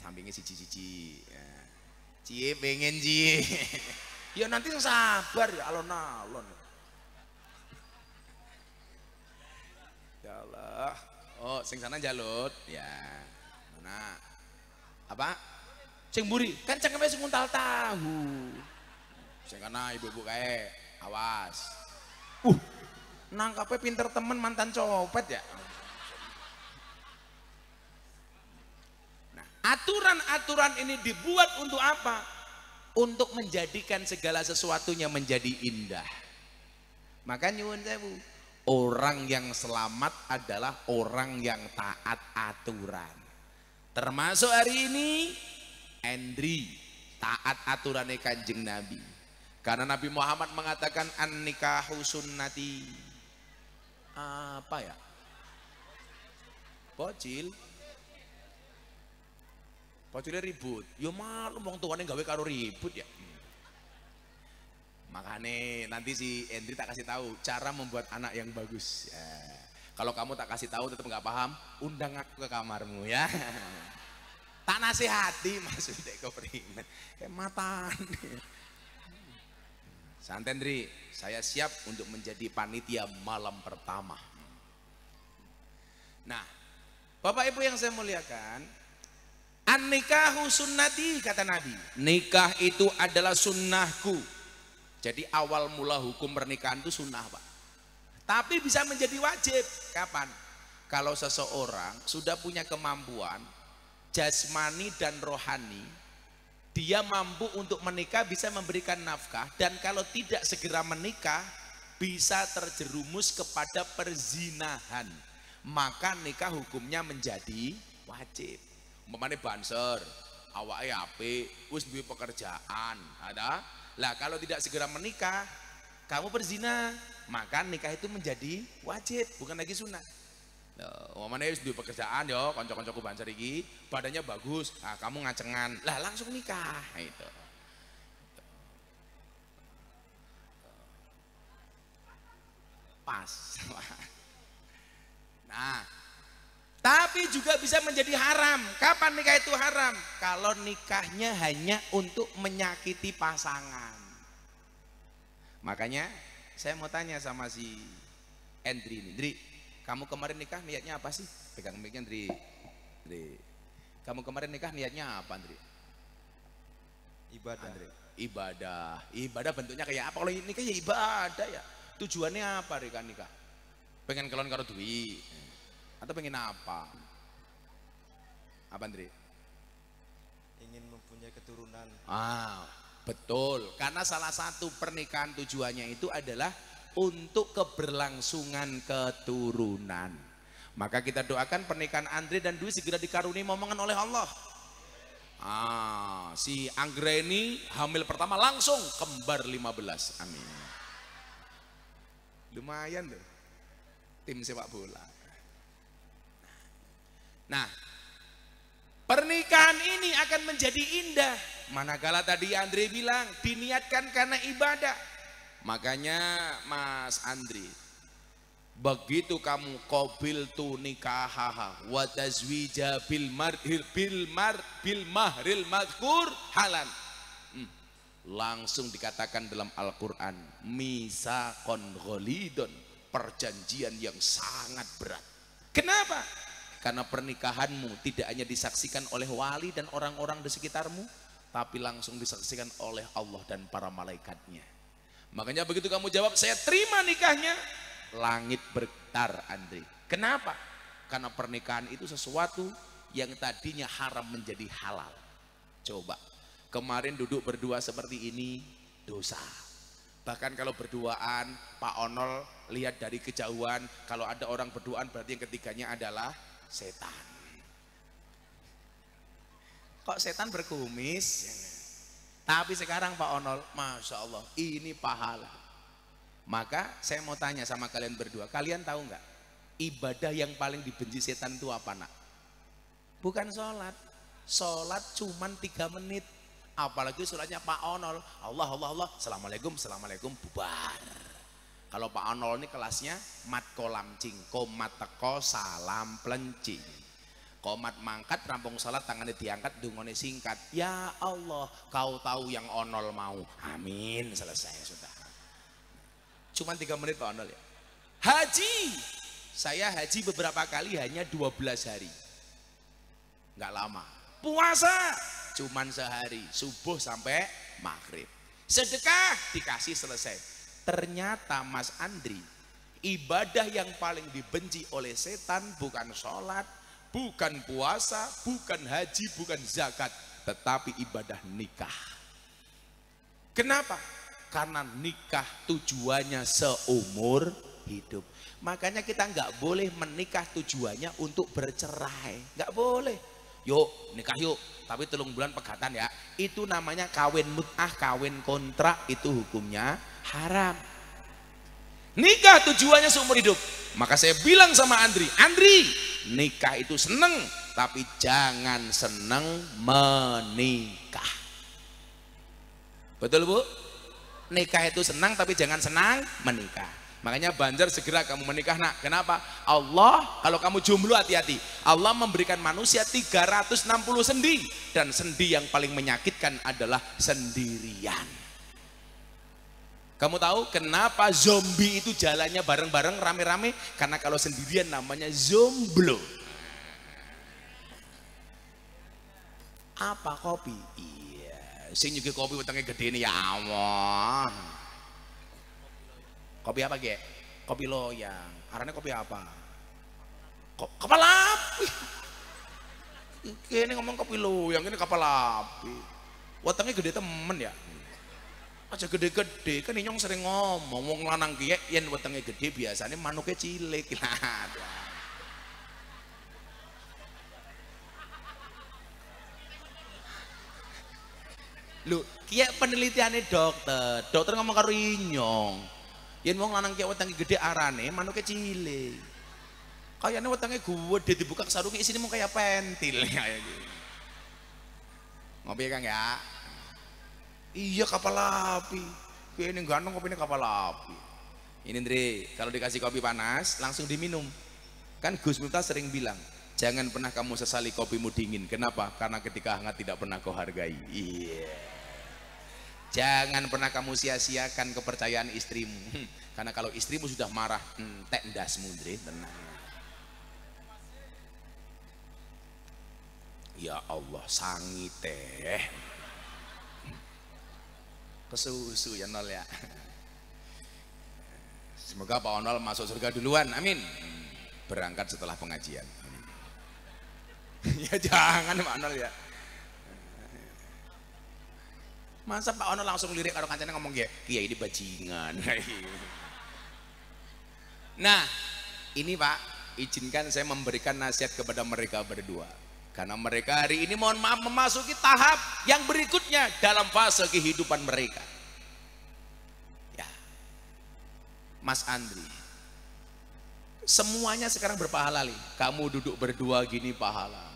Sampingnya cici. Cie pengen cie. Ya nanti sabar ya alon-alon. Ya Allah. Oh, sing sana jalut. Ya. Mana? Apa? Sing buri, kan cangkeme sing nguntal tahu. Sing kana ibu-ibu kae, awas. Nangkape pinter temen mantan copet ya. Nah, aturan-aturan ini dibuat untuk apa? Untuk menjadikan segala sesuatunya menjadi indah. Maka nyuwun sewu, orang yang selamat adalah orang yang taat aturan. Termasuk hari ini Andri taat aturannya Kanjeng Nabi, karena Nabi Muhammad mengatakan an-nikahu sunnati. Apa ya? Bocilnya ribut. Ya malu wong tuane gawe karo ribut ya. Makanya nanti si Andri tak kasih tahu cara membuat anak yang bagus. Ya. Kalau kamu tak kasih tahu tetap nggak paham, undang aku ke kamarmu ya. Tak nasihati maksudnya keprimen. Matan. Santai Andri, saya siap untuk menjadi panitia malam pertama. Nah, Bapak Ibu yang saya muliakan, an-nikahu sunnati kata Nabi. Nikah itu adalah sunnahku. Jadi awal mula hukum pernikahan itu sunnah, Pak. Tapi bisa menjadi wajib. Kapan? Kalau seseorang sudah punya kemampuan jasmani dan rohani, dia mampu untuk menikah, bisa memberikan nafkah, dan kalau tidak segera menikah bisa terjerumus kepada perzinahan, maka nikah hukumnya menjadi wajib. Umpamane banser, awake apik, wis duwe pekerjaan, ada. Lah kalau tidak segera menikah, kamu berzina, maka nikah itu menjadi wajib, bukan lagi sunnah. Umpamane wis duwe pekerjaan yo, kanca-kancaku banser iki, badannya bagus, nah kamu ngacengan, lah langsung nikah itu. Pas. Nah, tapi juga bisa menjadi haram. Kapan nikah itu haram? Kalau nikahnya hanya untuk menyakiti pasangan. Makanya saya mau tanya sama si Andri ini, Andri, kamu kemarin nikah niatnya apa sih? Pegang mic-nya Andri. Kamu kemarin nikah niatnya apa Andri? Ibadah. Andri. Ibadah bentuknya kayak apa? Kalau nikah ya ibadah ya. Tujuannya apa nikah? Pengen kelon karo duwi atau pengen apa? Apa Andri? Ingin mempunyai keturunan. Betul. Karena salah satu pernikahan tujuannya itu adalah untuk keberlangsungan keturunan. Maka kita doakan pernikahan Andri dan Dwi segera dikaruniai momongan oleh Allah. Si Anggreni hamil pertama langsung kembar 15. Amin. Lumayan loh. Tim sepak bola. Nah, pernikahan ini akan menjadi indah. Manakala tadi Andre bilang diniatkan karena ibadah. Makanya Mas Andri, begitu kamu qabil tu nikahaha wa tazwija bil mahril madhkur halan. Langsung dikatakan dalam Al-Qur'an, misaqon ghalidun, perjanjian yang sangat berat. Kenapa? Karena pernikahanmu tidak hanya disaksikan oleh wali dan orang-orang di sekitarmu, tapi langsung disaksikan oleh Allah dan para malaikatnya. Makanya begitu kamu jawab, saya terima nikahnya, langit bergetar, Andre. Kenapa? Karena pernikahan itu sesuatu yang tadinya haram menjadi halal. Coba, kemarin duduk berdua seperti ini, dosa. Bahkan kalau berduaan, Pak Onol lihat dari kejauhan, kalau ada orang berduaan berarti yang ketiganya adalah setan. Kok setan berkumis? Tapi sekarang Pak Onol, Masya Allah, ini pahala. Maka saya mau tanya sama kalian berdua, kalian tahu nggak ibadah yang paling dibenci setan itu apa, nak? Bukan sholat. Sholat cuman 3 menit. Apalagi sholatnya Pak Onol, Allah, Allah, Allah, Assalamualaikum, Assalamualaikum, bubar. Kalau Pak Onol ini kelasnya mat kolamcing, komat teko salam plencing. Komat mangkat rampung salat tangannya diangkat dungone singkat. Ya Allah, kau tahu yang Onol mau. Amin, selesai sudah. Cuman 3 menit Pak Onol ya. Haji, saya haji beberapa kali hanya 12 hari. Nggak lama. Puasa cuman sehari, subuh sampai maghrib. Sedekah dikasih selesai. Ternyata Mas Andri, ibadah yang paling dibenci oleh setan bukan sholat, bukan puasa, bukan haji, bukan zakat, tetapi ibadah nikah. Kenapa? Karena nikah tujuannya seumur hidup. Makanya kita nggak boleh menikah tujuannya untuk bercerai, nggak boleh. Yuk nikah yuk, tapi 3 bulan pegatan ya. Itu namanya kawin mut'ah, kawin kontrak, itu hukumnya haram. Nikah tujuannya seumur hidup. Maka saya bilang sama Andri, Andri, nikah itu seneng, tapi jangan seneng menikah. Betul Bu? Nikah itu senang tapi jangan senang menikah. Makanya Banjar segera kamu menikah, nak. Kenapa? Allah, kalau kamu jomblo hati-hati. Allah memberikan manusia 360 sendi, dan sendi yang paling menyakitkan adalah sendirian. Kamu tahu kenapa zombie itu jalannya bareng-bareng rame-rame? Karena kalau sendirian namanya zomblo. Apa kopi? Iya, sing nyugi kopi wetenge gede nih ya Allah. Kopi apa ge? Kopi loyang. Arane kopi apa? Kapal api. Kene ngomong kopi loyang, ini kapal api. Wetenge gede temen ya. Aja gede-gede, kan Inyong sering ngomong wong lanang ki yen wetenge gede biasanya manuke cilik. Lho, ki penelitiane dokter ngomong karo Inyong. Yen wong lanang ki wetenge gede arane manuke cilik. Kayane wetenge gede dibuka sarunge isine mung kaya pentil kayak gitu. Ngopi Kang ya? Iya, kapal api. Ini ganteng kopinya kapal api. Ini Ndri, kalau dikasih kopi panas langsung diminum. Kan Gus Miftah sering bilang, jangan pernah kamu sesali kopimu dingin. Kenapa? Karena ketika hangat tidak pernah kau hargai. Iya. Jangan pernah kamu sia-siakan kepercayaan istrimu. Karena kalau istrimu sudah marah, tek ndasmu Ndri, tenang. Ya Allah, sangi teh. Kesusu ya Nol ya. Semoga Pak Onol masuk surga duluan, amin. Berangkat setelah pengajian, amin. Ya jangan Pak Onol ya. Masa Pak Onol langsung lirik karo kancane ngomong kiai ini bajingan. Nah, ini Pak, izinkan saya memberikan nasihat kepada mereka berdua. Karena mereka hari ini mohon maaf memasuki tahap yang berikutnya dalam fase kehidupan mereka. Ya, Mas Andri, semuanya sekarang berpahala nih. Kamu duduk berdua gini pahala.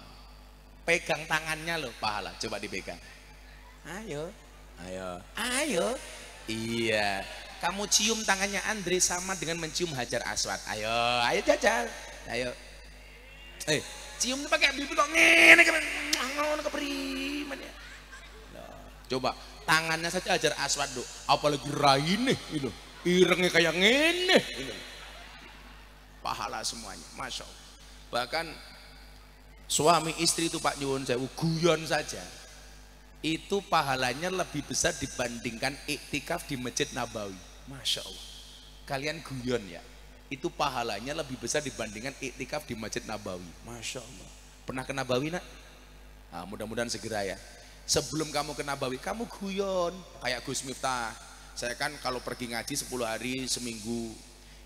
Pegang tangannya loh pahala. Coba dipegang. Ayo, ayo, ayo. Iya. Kamu cium tangannya Andri sama dengan mencium Hajar Aswad. Ayo, ayo jajal. Ayo. Cium pakai bibir kok ngene kepriman ya. Coba tangannya saja Hajar Aswad, Duk. Apalagi raine itu. Irengnya kayak ngene itu. Pahala semuanya, Masya Allah. Bahkan suami istri itu Pak nyuwun sewu guyon saja. Itu pahalanya lebih besar dibandingkan iktikaf di Masjid Nabawi. Masya Allah. Kalian guyon ya. Itu pahalanya lebih besar dibandingkan iktikaf di Masjid Nabawi. Masya Allah. Pernah ke Nabawi nak? Nah, mudah-mudahan segera ya. Sebelum kamu ke Nabawi, kamu guyon kayak Gus Miftah. Saya kan kalau pergi ngaji 10 hari seminggu.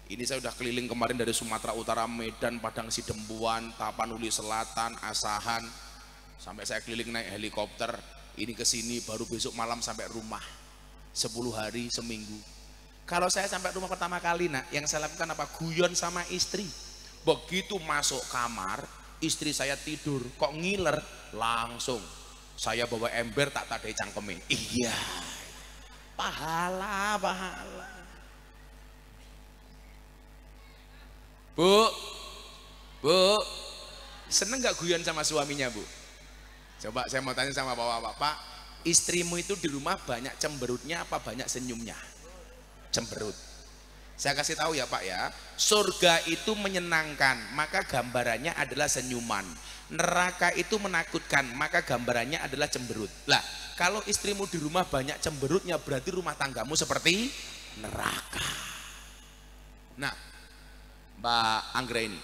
Ini saya udah keliling kemarin dari Sumatera Utara, Medan, Padang Sidempuan, Tapanuli Selatan, Asahan. Sampai saya keliling naik helikopter. Ini ke sini baru besok malam sampai rumah. 10 hari seminggu. Kalau saya sampai rumah pertama kali nak, yang saya lakukan apa? Guyon sama istri. Begitu masuk kamar, istri saya tidur, kok ngiler, langsung saya bawa ember tak tadai cangkeme. Iya, pahala, pahala. Bu, seneng gak guyon sama suaminya bu? Coba saya mau tanya sama bapak-bapak, istrimu itu di rumah banyak cemberutnya apa banyak senyumnya? Cemberut. Saya kasih tahu ya Pak ya, surga itu menyenangkan, maka gambarannya adalah senyuman. Neraka itu menakutkan, maka gambarannya adalah cemberut. Lah, kalau istrimu di rumah banyak cemberutnya, berarti rumah tanggamu seperti neraka. Nah, Mbak Anggra ini,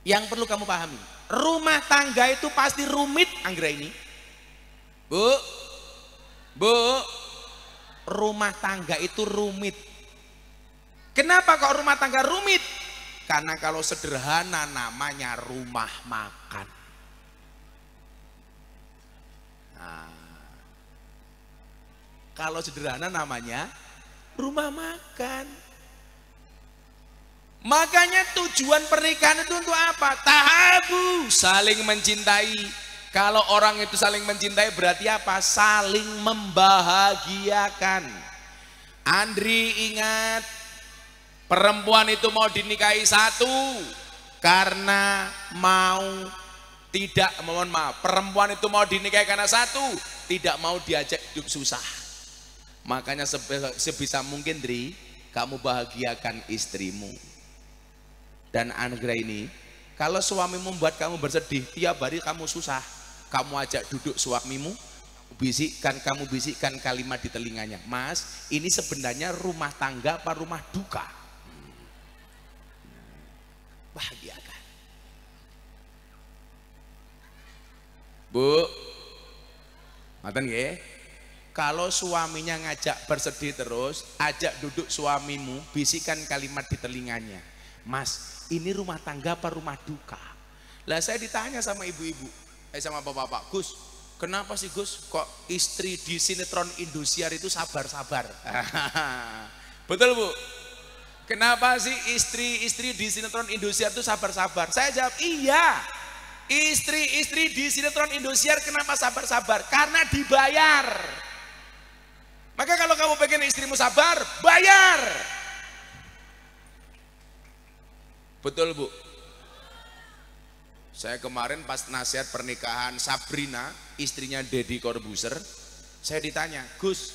yang perlu kamu pahami, rumah tangga itu pasti rumit, Anggra ini. Bu, rumah tangga itu rumit. Kenapa kok rumah tangga rumit? Karena kalau sederhana namanya rumah makan. Nah, kalau sederhana namanya rumah makan. Makanya tujuan pernikahan itu untuk apa? Tahabu, saling mencintai. Kalau orang itu saling mencintai berarti apa? Saling membahagiakan. Andri ingat, perempuan itu mau dinikahi satu karena perempuan itu mau dinikahi karena satu, tidak mau diajak hidup susah. Makanya sebisa mungkin Dri, kamu bahagiakan istrimu. Dan Anggra ini, kalau suami membuat kamu bersedih, tiap hari kamu susah, kamu ajak duduk suamimu, kamu bisikkan kalimat di telinganya, Mas, ini sebenarnya rumah tangga apa rumah duka? Bahagiakan. Bu, ngoten nggih. Kalau suaminya ngajak bersedih terus, ajak duduk suamimu, bisikkan kalimat di telinganya, Mas, ini rumah tangga apa rumah duka? Lah saya ditanya sama ibu-ibu, sama bapak-bapak, Gus, kenapa sih Gus kok istri di sinetron Indosiar itu sabar-sabar? Betul Bu? Kenapa sih istri-istri di sinetron Indosiar itu sabar-sabar? Saya jawab, iya. Istri-istri di sinetron Indosiar kenapa sabar-sabar? Karena dibayar. Maka kalau kamu pengen istrimu sabar, bayar. Betul Bu? Saya kemarin pas nasihat pernikahan Sabrina, istrinya Deddy Corbuzier, saya ditanya, Gus,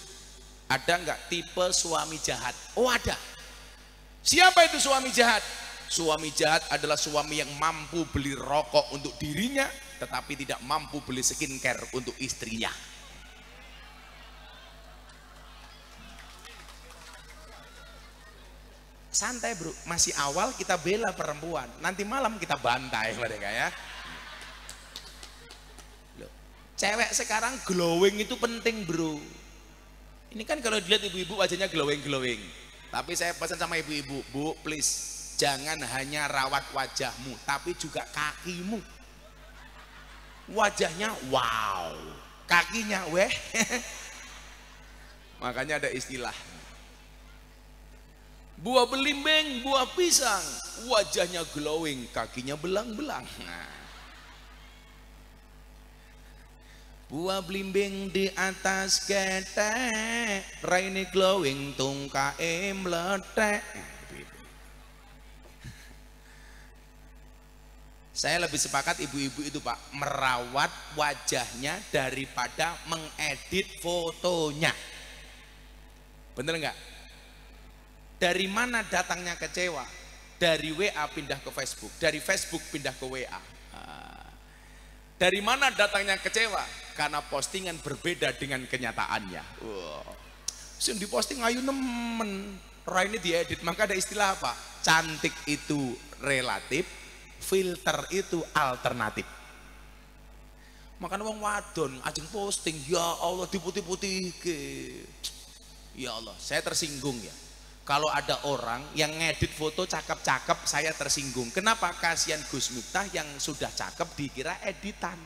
ada nggak tipe suami jahat? Oh ada. Siapa itu suami jahat? Suami jahat adalah suami yang mampu beli rokok untuk dirinya, tetapi tidak mampu beli skincare untuk istrinya. Santai bro, masih awal kita bela perempuan, nanti malam kita bantai mereka ya. Loh, cewek sekarang glowing itu penting bro. Ini kan kalau dilihat ibu-ibu wajahnya glowing. Tapi saya pesan sama ibu-ibu, Bu please jangan hanya rawat wajahmu, tapi juga kakimu. wajahnya wow, kakinya weh. Makanya ada istilah buah belimbing, buah pisang, wajahnya glowing, kakinya belang-belang. Nah. Buah belimbing di atas ketek, raine glowing, tungkae meletek. Saya lebih sepakat ibu-ibu itu Pak, merawat wajahnya daripada mengedit fotonya. Bener nggak? Dari mana datangnya kecewa? Dari WA pindah ke Facebook, dari Facebook pindah ke WA. Dari mana datangnya kecewa? Karena postingan berbeda dengan kenyataannya. Sing diposting ayu nemen, ini diedit, maka ada istilah apa? Cantik itu relatif, filter itu alternatif. Makanya wong wadon ajeng posting, ya Allah diputih-putih ke. Ya Allah, saya tersinggung ya. Kalau ada orang yang ngedit foto cakep-cakep, saya tersinggung. Kenapa? Kasihan Gus Miftah yang sudah cakep dikira editan.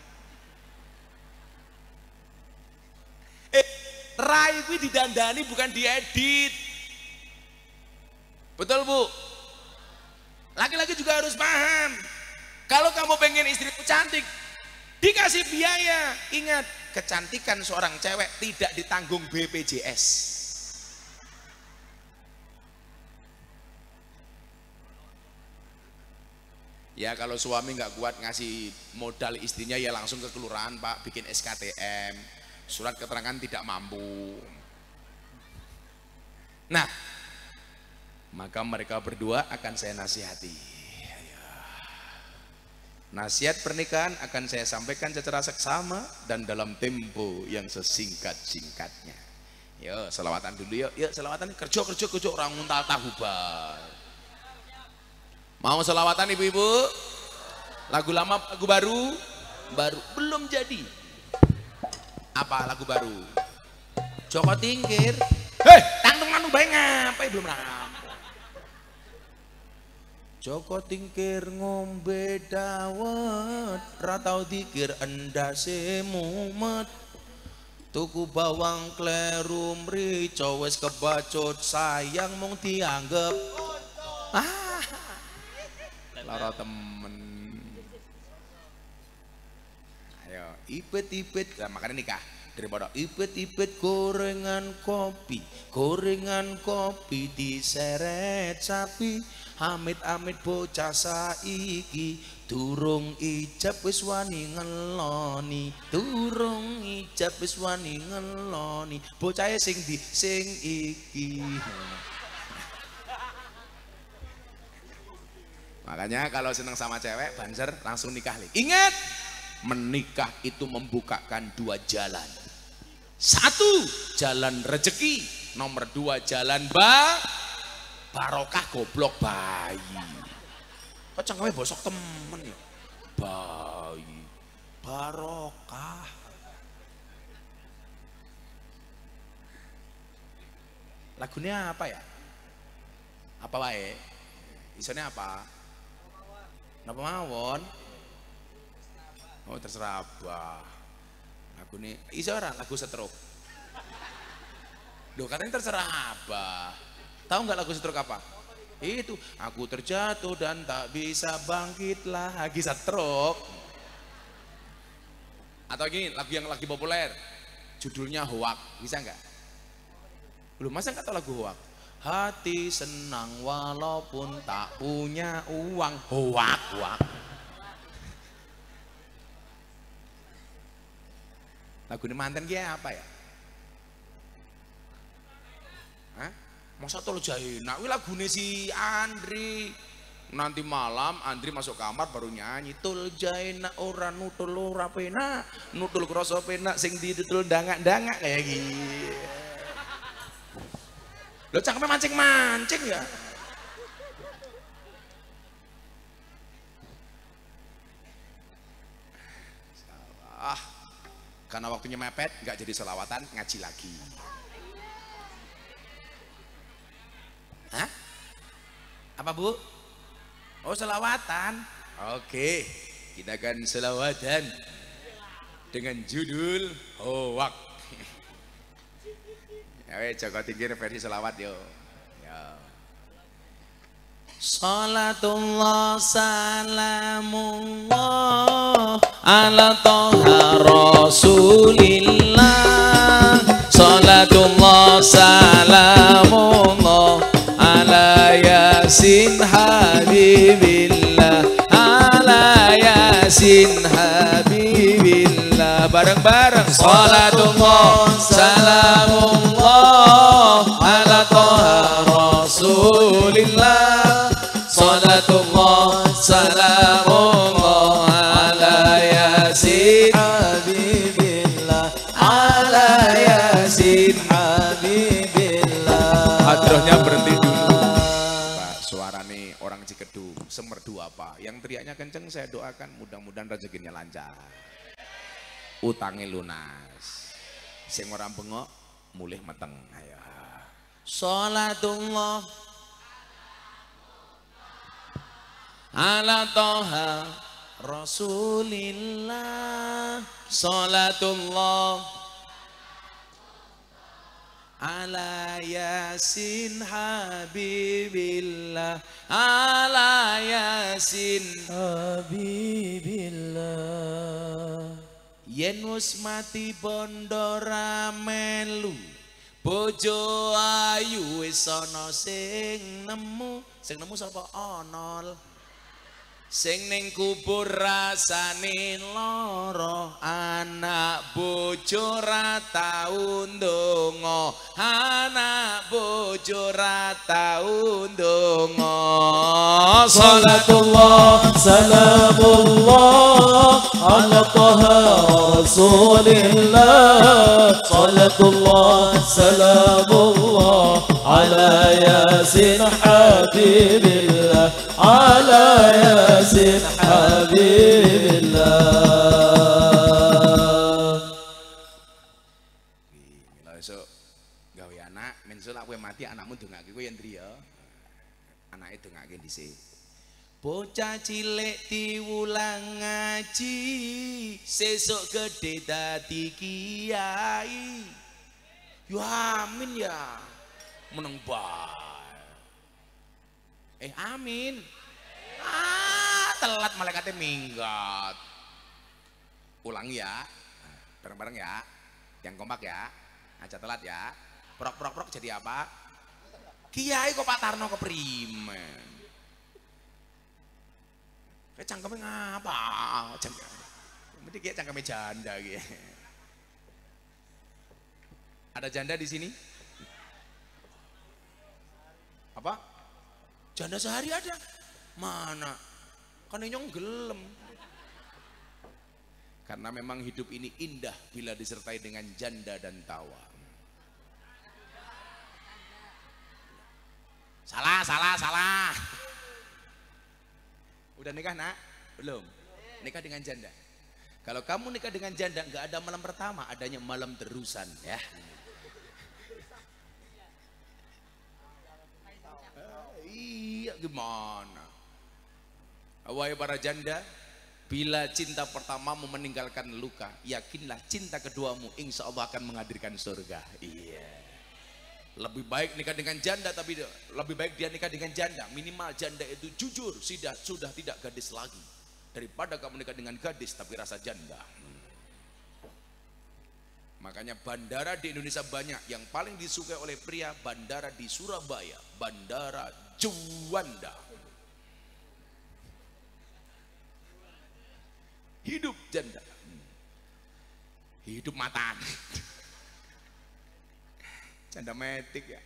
Rai kuwi didandani bukan diedit. Betul Bu? Laki-laki juga harus paham. Kalau kamu pengen istrimu cantik, dikasih biaya. Ingat, kecantikan seorang cewek tidak ditanggung BPJS. Ya kalau suami nggak kuat ngasih modal istrinya ya langsung ke kelurahan Pak, bikin SKTM, surat keterangan tidak mampu. Nah, maka mereka berdua akan saya nasihati. Nasihat pernikahan akan saya sampaikan secara seksama dan dalam tempo yang sesingkat-singkatnya. Yo, selawatan dulu yuk, selawatan kerja orang nguntal tahu bar. Mau selawatan ibu-ibu? Lagu lama, lagu baru? Baru, belum jadi. Apa lagu baru? Joko Tingkir. Hei, tangtung manu bae ngapain belum rampung. Joko Tingkir ngombe dawet, ratau dikir endase mumet. Tuku bawang kleru mrico wis kebacut sayang mung dianggep. Lara temen. Ayo, ipet-ipet, nah, makanya nikah daripada ipet-ipet gorengan kopi diseret sapi, amit-amit bocah saiki durung ijab wis wani ngeloni, bocahe sing iki. Makanya kalau senang sama cewek, banser langsung nikah. Ingat, menikah itu membukakan dua jalan. Satu, jalan rezeki. Nomor dua, jalan barokah goblok bayi. Kok cangkeme bosok temen ya? Bayi, barokah. Lagunya apa ya? Apa wae? Isone apa? Napa mawon? Oh terserah Abah. Lagu ini iso ora lagu setruk. Loh katanya terserah Abah. Tahu nggak lagu setruk apa? Itu aku terjatuh dan tak bisa bangkit lagi, setruk. Atau gini lagu yang lagi populer, judulnya Hoak, bisa nggak? Belum, masa nggak tahu lagu Hoak? Hati senang walaupun tak punya uang. Hoak. Lagu ini mantan dia apa ya? Hah? Masa tolo jahina? Wih lagu ini si Andri. Nanti malam Andri masuk kamar baru nyanyi. Tul jaina ora nutul ora pena, nutul kroso pena sing didutul dangak-dangak kayak gini. Lo cakepnya mancing-mancing ya. Karena waktunya mepet, nggak jadi selawatan, ngaji lagi. Hah? Apa Bu? Oh selawatan. Oke, kita akan selawatan. dengan judul Hoak. Ya, Joko Tingkir versi selawat yo. Ya. Salatullah salamullah ala toha rasulillah. Salatullah salamullah ala yasin habibillah. Ala yasin habibillah. Bareng-bareng. Salatullah salamullah ala toha rasulillah. Salatullah salamullah ala yasin habibillah. Ala yasin habibillah. Hadrohnya berhenti dulu. Pak, suarane orang Cikedu semerdu apa? Yang teriaknya kenceng saya doakan mudah-mudahan rezekinya lancar. Utangnya lunas. Sing ora bengok mulih meteng. Ayo. Salatullah ala toha rasulillah. Salatullah ala yasin habibillah. Ala yasin habibillah. Yen wis mati bondo ra melu, bojo ayu wis ana sing nemu. Sing nemu sapa? Onol. Sing ning kubur rasane lara, anak bojo ra tau ndonga. Anak bojo ra tau ndonga. Salatullah salamullah ala toha rasulillah. Salatullah salamullah ala yasin habibillah. Ala yasin habibillah. Mila esuk gawe anak, mensul aku mati anakmu dongake kowe yen tri ya. Anake dongake dhisik. Bocah cilik diwulang ngaji, sesuk gede dadi kiai. Yo amin ya. Meneng bae. Amin. Telat malaikatnya minggat. Ulangi ya. Bareng-bareng ya. Yang kompak ya. Aja telat ya. Prok jadi apa? Kiai kok Pak Tarno keprimen. Kayak cangkemnya ngapa? Mesti kayak cangkemnya janda gitu. Ada janda di sini? Apa? Janda sehari ada? Mana? Kan nyong gelem. Karena memang hidup ini indah bila disertai dengan janda dan tawa. Salah. Udah nikah nak? Belum? Nikah dengan janda. Kalau kamu nikah dengan janda nggak ada malam pertama, adanya malam terusan ya. Iya gimana? Wahai para janda, bila cinta pertamamu meninggalkan luka, yakinlah cinta keduamu insya Allah akan menghadirkan surga. Iya. Lebih baik nikah dengan janda, tapi lebih baik dia nikah dengan janda. Minimal janda itu jujur, sudah tidak gadis lagi, daripada kamu nikah dengan gadis tapi rasa janda. Makanya bandara di Indonesia banyak. Yang paling disukai oleh pria, bandara di Surabaya, Bandara Juanda. Hidup janda, hidup matan. Janda metik ya.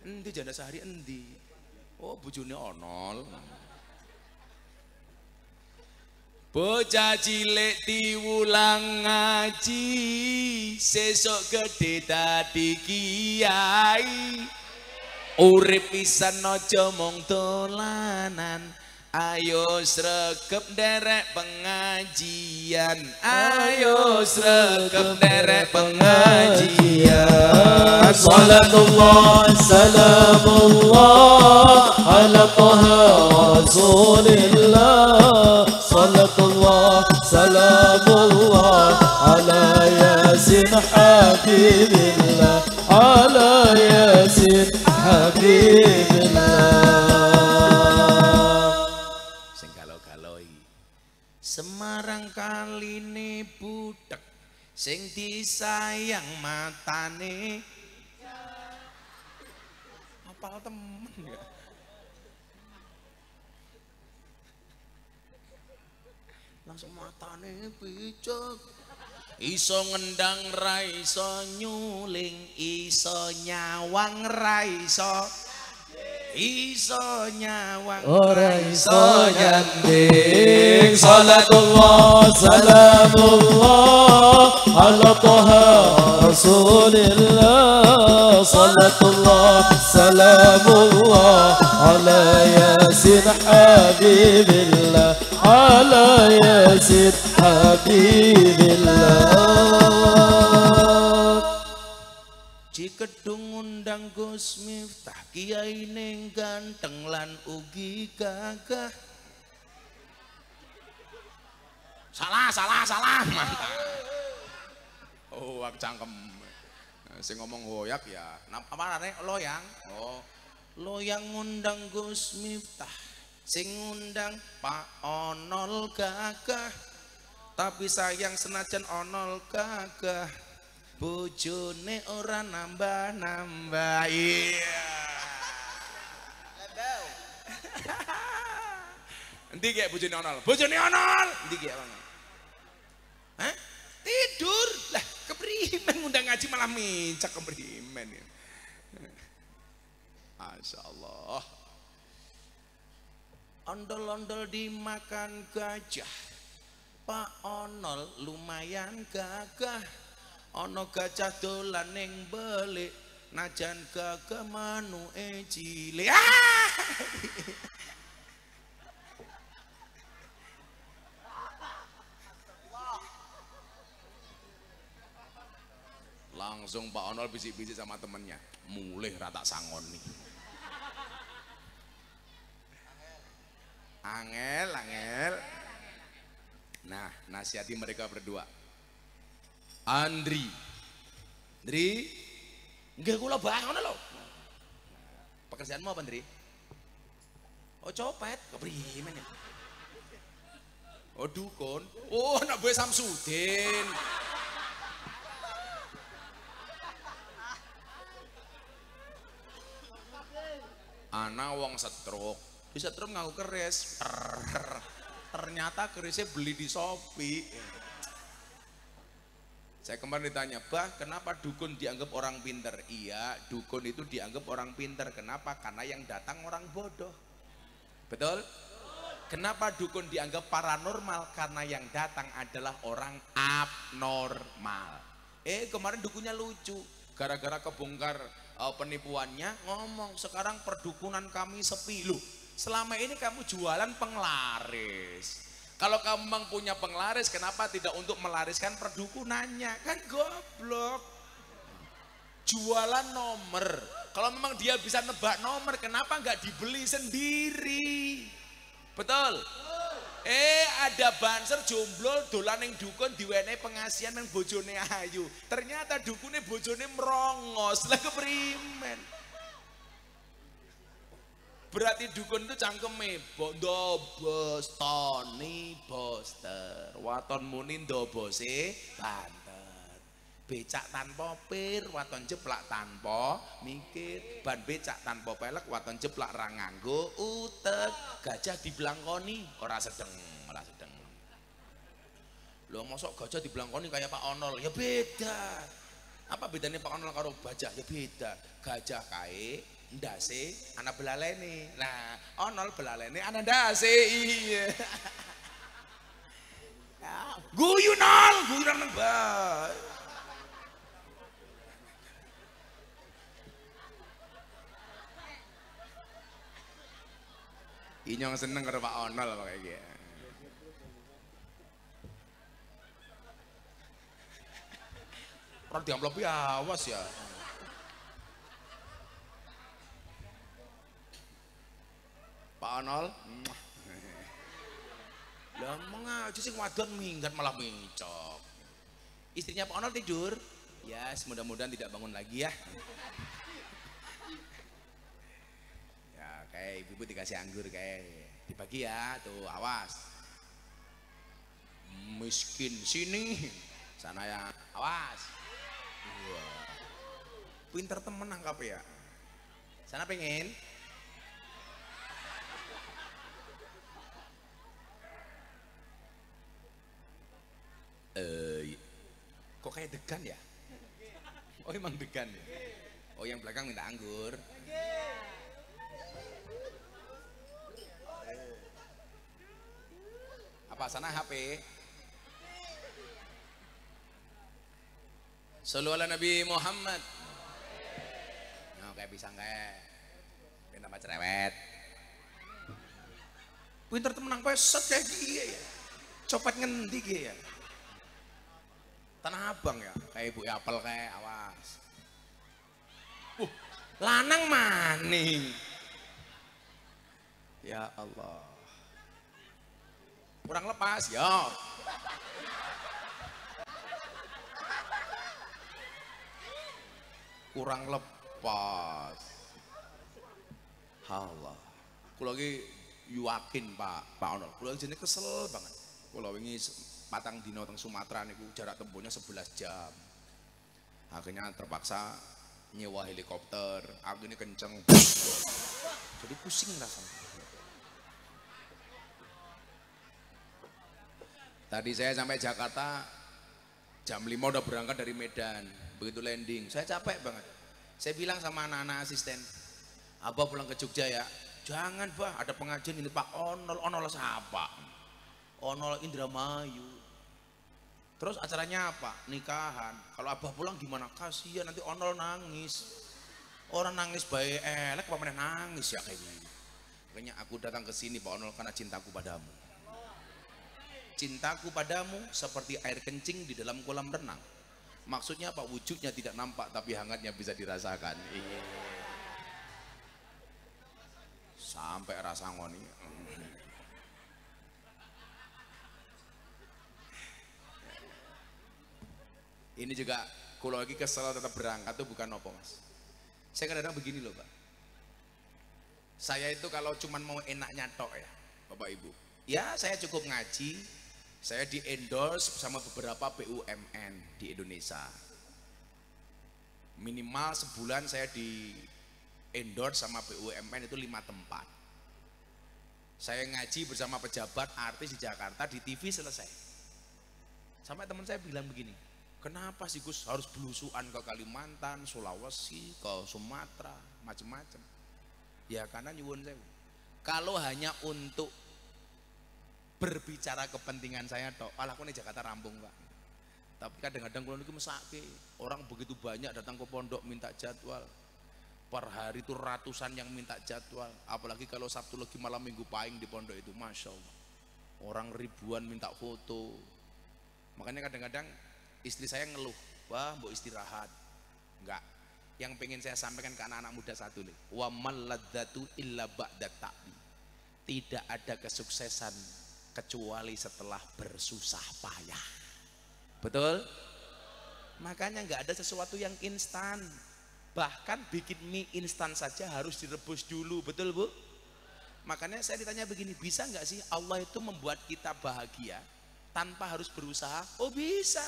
Endi janda sehari endi? Oh bojone onol. Bocah cilik diwulang ngaji, sesuk gede dadi kiai. Urip pisan aja mung dolanan, ayo sregep derek pengajian. Ayo sregep derek pengajian. Salatullah salamullah ala toha rasulillah. Salatullah salamullah Habibillah ala Yasin Habibillah. Sing galau-galoi Semarang kaline butek sing disayang matane apal temen ya. Langsung matane picek iso ngendang ra iso nyuling iso nyawang ra iso nyawang ora iso nyanding. Salatullah salamullah ala Taha Rasulillah. Salatullah salamullah ala Yasin Habibillah ala Yasin Habibillah. Cikedung undang Gus Miftah kiai ning ganteng lan ugi gagah. Salah mantap. Oh ak cangkem sing ngomong hoyak ya apa arane loyang. Oh loyang ngundang Gus Miftah sing ngundang Pak Onol gagah. Tapi sayang senajan Onol gagah bojone ora nambah-nambah. Iya. Endi gek bojone Onol? Bojone Onol. Endi gek Bang? Hah? Tidur. Lah, keprimen ngundang ngaji malah mincak keprimen. Masyaallah. Ondol-ondol dimakan gajah. Pak Onol lumayan gagah. Ono gajah dolan ning belik najan gagah manuke cilik. Langsung Pak Onol bisik-bisik sama temennya, mulih rata sangon nih. Angel. Nah, nasihati mereka berdua. Andri, nggak kula bangun lo. Pekerjaanmu apa Andri? Oh copet, keprimen ya? Oh dukun, oh anak gue Samsudin. Anak wong setruk, di setruk ngaku keris. Ternyata kerisnya beli di Shopee. Saya kemarin ditanya, bah kenapa dukun dianggap orang pinter? Iya, dukun itu dianggap orang pinter. Kenapa? Karena yang datang orang bodoh. Betul? Kenapa dukun dianggap paranormal? Karena yang datang adalah orang abnormal. Kemarin dukunnya lucu. Gara-gara kebongkar penipuannya, ngomong sekarang perdukunan kami sepi. Loh, selama ini kamu jualan penglaris. Kalau kamu memang punya penglaris, kenapa tidak untuk melariskan perdukunannya? Kan goblok. Jualan nomor. Kalau memang dia bisa nebak nomor, kenapa nggak dibeli sendiri? Betul? Ada banser jomblo dolan ning dukun diwenehi pengasihan nang bojone ayu. Ternyata dukune bojone merongos. Lah keprimen? Berarti dukun itu cangkeme bondo bos Tony Boster, waton muni ndobose banter, becak tanpa pir, waton jeplak tanpa mikir, ban becak tanpa pelek, waton jeplak ra nganggo utek, gajah diblangkoni ora sedeng. Lho mosok gajah diblangkoni kayak Pak Onol? Ya beda. Apa bedanya Pak Onol karo gajah? Ya beda. Gajah kae ndase ana belalene. Nah, Onol belalene ana ndase. Iya. Guyunan nang bae. Inyong seneng karo Pak Onol kayak gitu. Orang diamplopi awas ya. Pak Onol. Lah mengaji sing wadon minggat malah micok. Istrinya Pak Onol tidur. Ya, mudah-mudahan tidak bangun lagi ya. Ya, kayak ibu dikasih anggur kayak dibagi ya, tuh awas. Miskin sini, sana ya, awas. Wah. Pinter temen nangkap ya. Sana pengen. Kok kayak degan ya? Oh emang degan ya? Oh yang belakang minta anggur. Apa sana HP? Sallu ala Nabi Muhammad. Nah, kayak pisang kayak minta pacar cerewet. Pinter temenang peset kayak dia ya. Copet ngendi dia ya. Tanah Abang ya, kayak ibu apel kayak awas. Lanang maning. Ya Allah. Kurang lepas ya. Kurang lepas. Allah. Kulo lagi yakin Pak Onol. Kulo jenenge kesel banget. Kulo wingi patang dino teng Sumatera niku jarak tempuhnya 11 jam. Akhirnya terpaksa nyewa helikopter, anginnya kenceng. Jadi pusing rasanya. Tadi saya sampai Jakarta jam 5 udah berangkat dari Medan. Begitu landing, saya capek banget. Saya bilang sama anak-anak asisten, Abah pulang ke Jogja ya. Jangan bah, ada pengajian ini Pak Onol. Onol siapa? Onol Indramayu. Terus acaranya apa? Nikahan. Kalau Abah pulang gimana? Kasihan nanti Onol nangis. Orang nangis baik elek apa mana nangis ya kayak gini. Makanya aku datang ke sini Pak Onol karena cintaku padamu. Cintaku padamu seperti air kencing di dalam kolam renang. Maksudnya apa? Wujudnya tidak nampak tapi hangatnya bisa dirasakan. Sampai rasa ngoni. Ini juga kalau lagi kesel tetap berangkat tuh bukan apa mas. Saya kadang-kadang begini loh Pak. Saya itu kalau cuman mau enaknya tok ya Bapak Ibu. Ya saya cukup ngaji. Saya di endorse bersama beberapa BUMN di Indonesia. Minimal sebulan saya di endorse sama BUMN itu 5 tempat. Saya ngaji bersama pejabat artis di Jakarta di TV selesai. Sampai teman saya bilang begini, kenapa sih Gus harus belusuan ke Kalimantan, Sulawesi, ke Sumatera, macam-macam? Ya karena nyuwun saya. Kalau hanya untuk berbicara kepentingan saya tok, aku nih Jakarta rampung Pak. Tapi kadang-kadang kalau ini mesake, orang begitu banyak datang ke pondok minta jadwal. Per hari itu ratusan yang minta jadwal. Apalagi kalau Sabtu Legi malam Minggu pahing di pondok itu, Masya Allah. Orang ribuan minta foto. Makanya kadang-kadang istri saya ngeluh, wah mau istirahat. Enggak. Yang pengen saya sampaikan ke anak-anak muda satu nih. Wa malladzatu illa ba'da ta'bi. Tidak ada kesuksesan kecuali setelah bersusah payah. Betul? Makanya nggak ada sesuatu yang instan. Bahkan bikin mie instan saja harus direbus dulu, betul Bu? Makanya saya ditanya begini, bisa nggak sih Allah itu membuat kita bahagia tanpa harus berusaha? Oh bisa.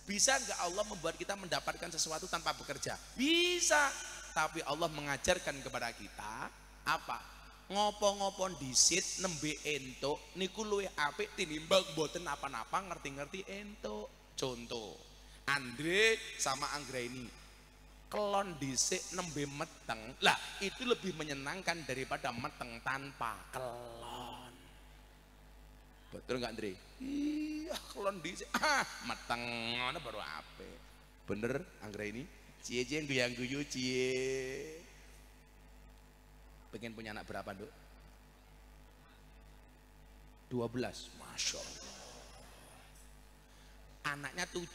Bisa nggak Allah membuat kita mendapatkan sesuatu tanpa bekerja? Bisa. Tapi Allah mengajarkan kepada kita apa? Ngopo-ngopo disit nembe entuk niku luwih apik tinimbang mboten apa-apa ngerti-ngerti entuk. Contoh, Andre sama Anggraini kelon dhisik nembe meteng. Lah, itu lebih menyenangkan daripada meteng tanpa kelon. Betul enggak, Andre? Iya, kelon dhisik. Meteng ngono baru apik. Bener, Anggraini? Cie-cie guyang-guyu cie. Pengen punya anak berapa, Nduk? 12. Masya Allah. Anaknya 7.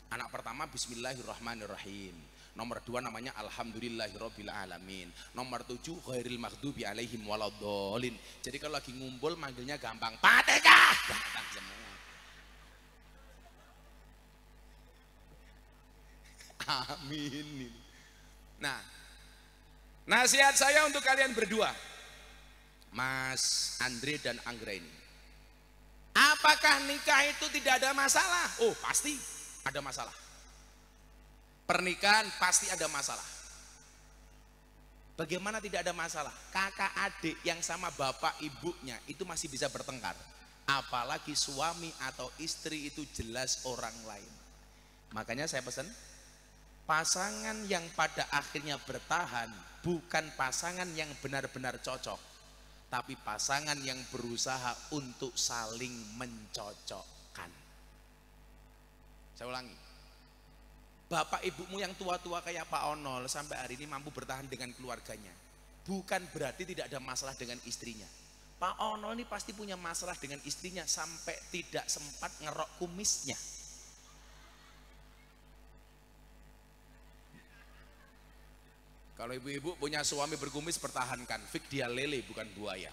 Anak pertama Bismillahirrahmanirrahim. Nomor 2 namanya Alhamdulillahirabbil alamin. Nomor 7 ghairil maghdubi alaihim waladhdallin. Jadi kalau lagi ngumpul manggilnya gampang. Fatihah. Datang semua. Amin. Nah, nasihat saya untuk kalian berdua, Mas Andre dan Anggraini. Apakah nikah itu tidak ada masalah? Oh, pasti ada masalah. Pernikahan pasti ada masalah. Bagaimana tidak ada masalah? Kakak adik yang sama bapak ibunya itu masih bisa bertengkar. Apalagi suami atau istri itu jelas orang lain. Makanya saya pesan, pasangan yang pada akhirnya bertahan bukan pasangan yang benar-benar cocok, tapi pasangan yang berusaha untuk saling mencocokkan. Saya ulangi, bapak ibumu yang tua-tua kayak Pak Onol sampai hari ini mampu bertahan dengan keluarganya, bukan berarti tidak ada masalah dengan istrinya. Pak Onol ini pasti punya masalah dengan istrinya sampai tidak sempat ngerok kumisnya. Kalau ibu-ibu punya suami berkumis, pertahankan. Fik dia lele bukan buaya.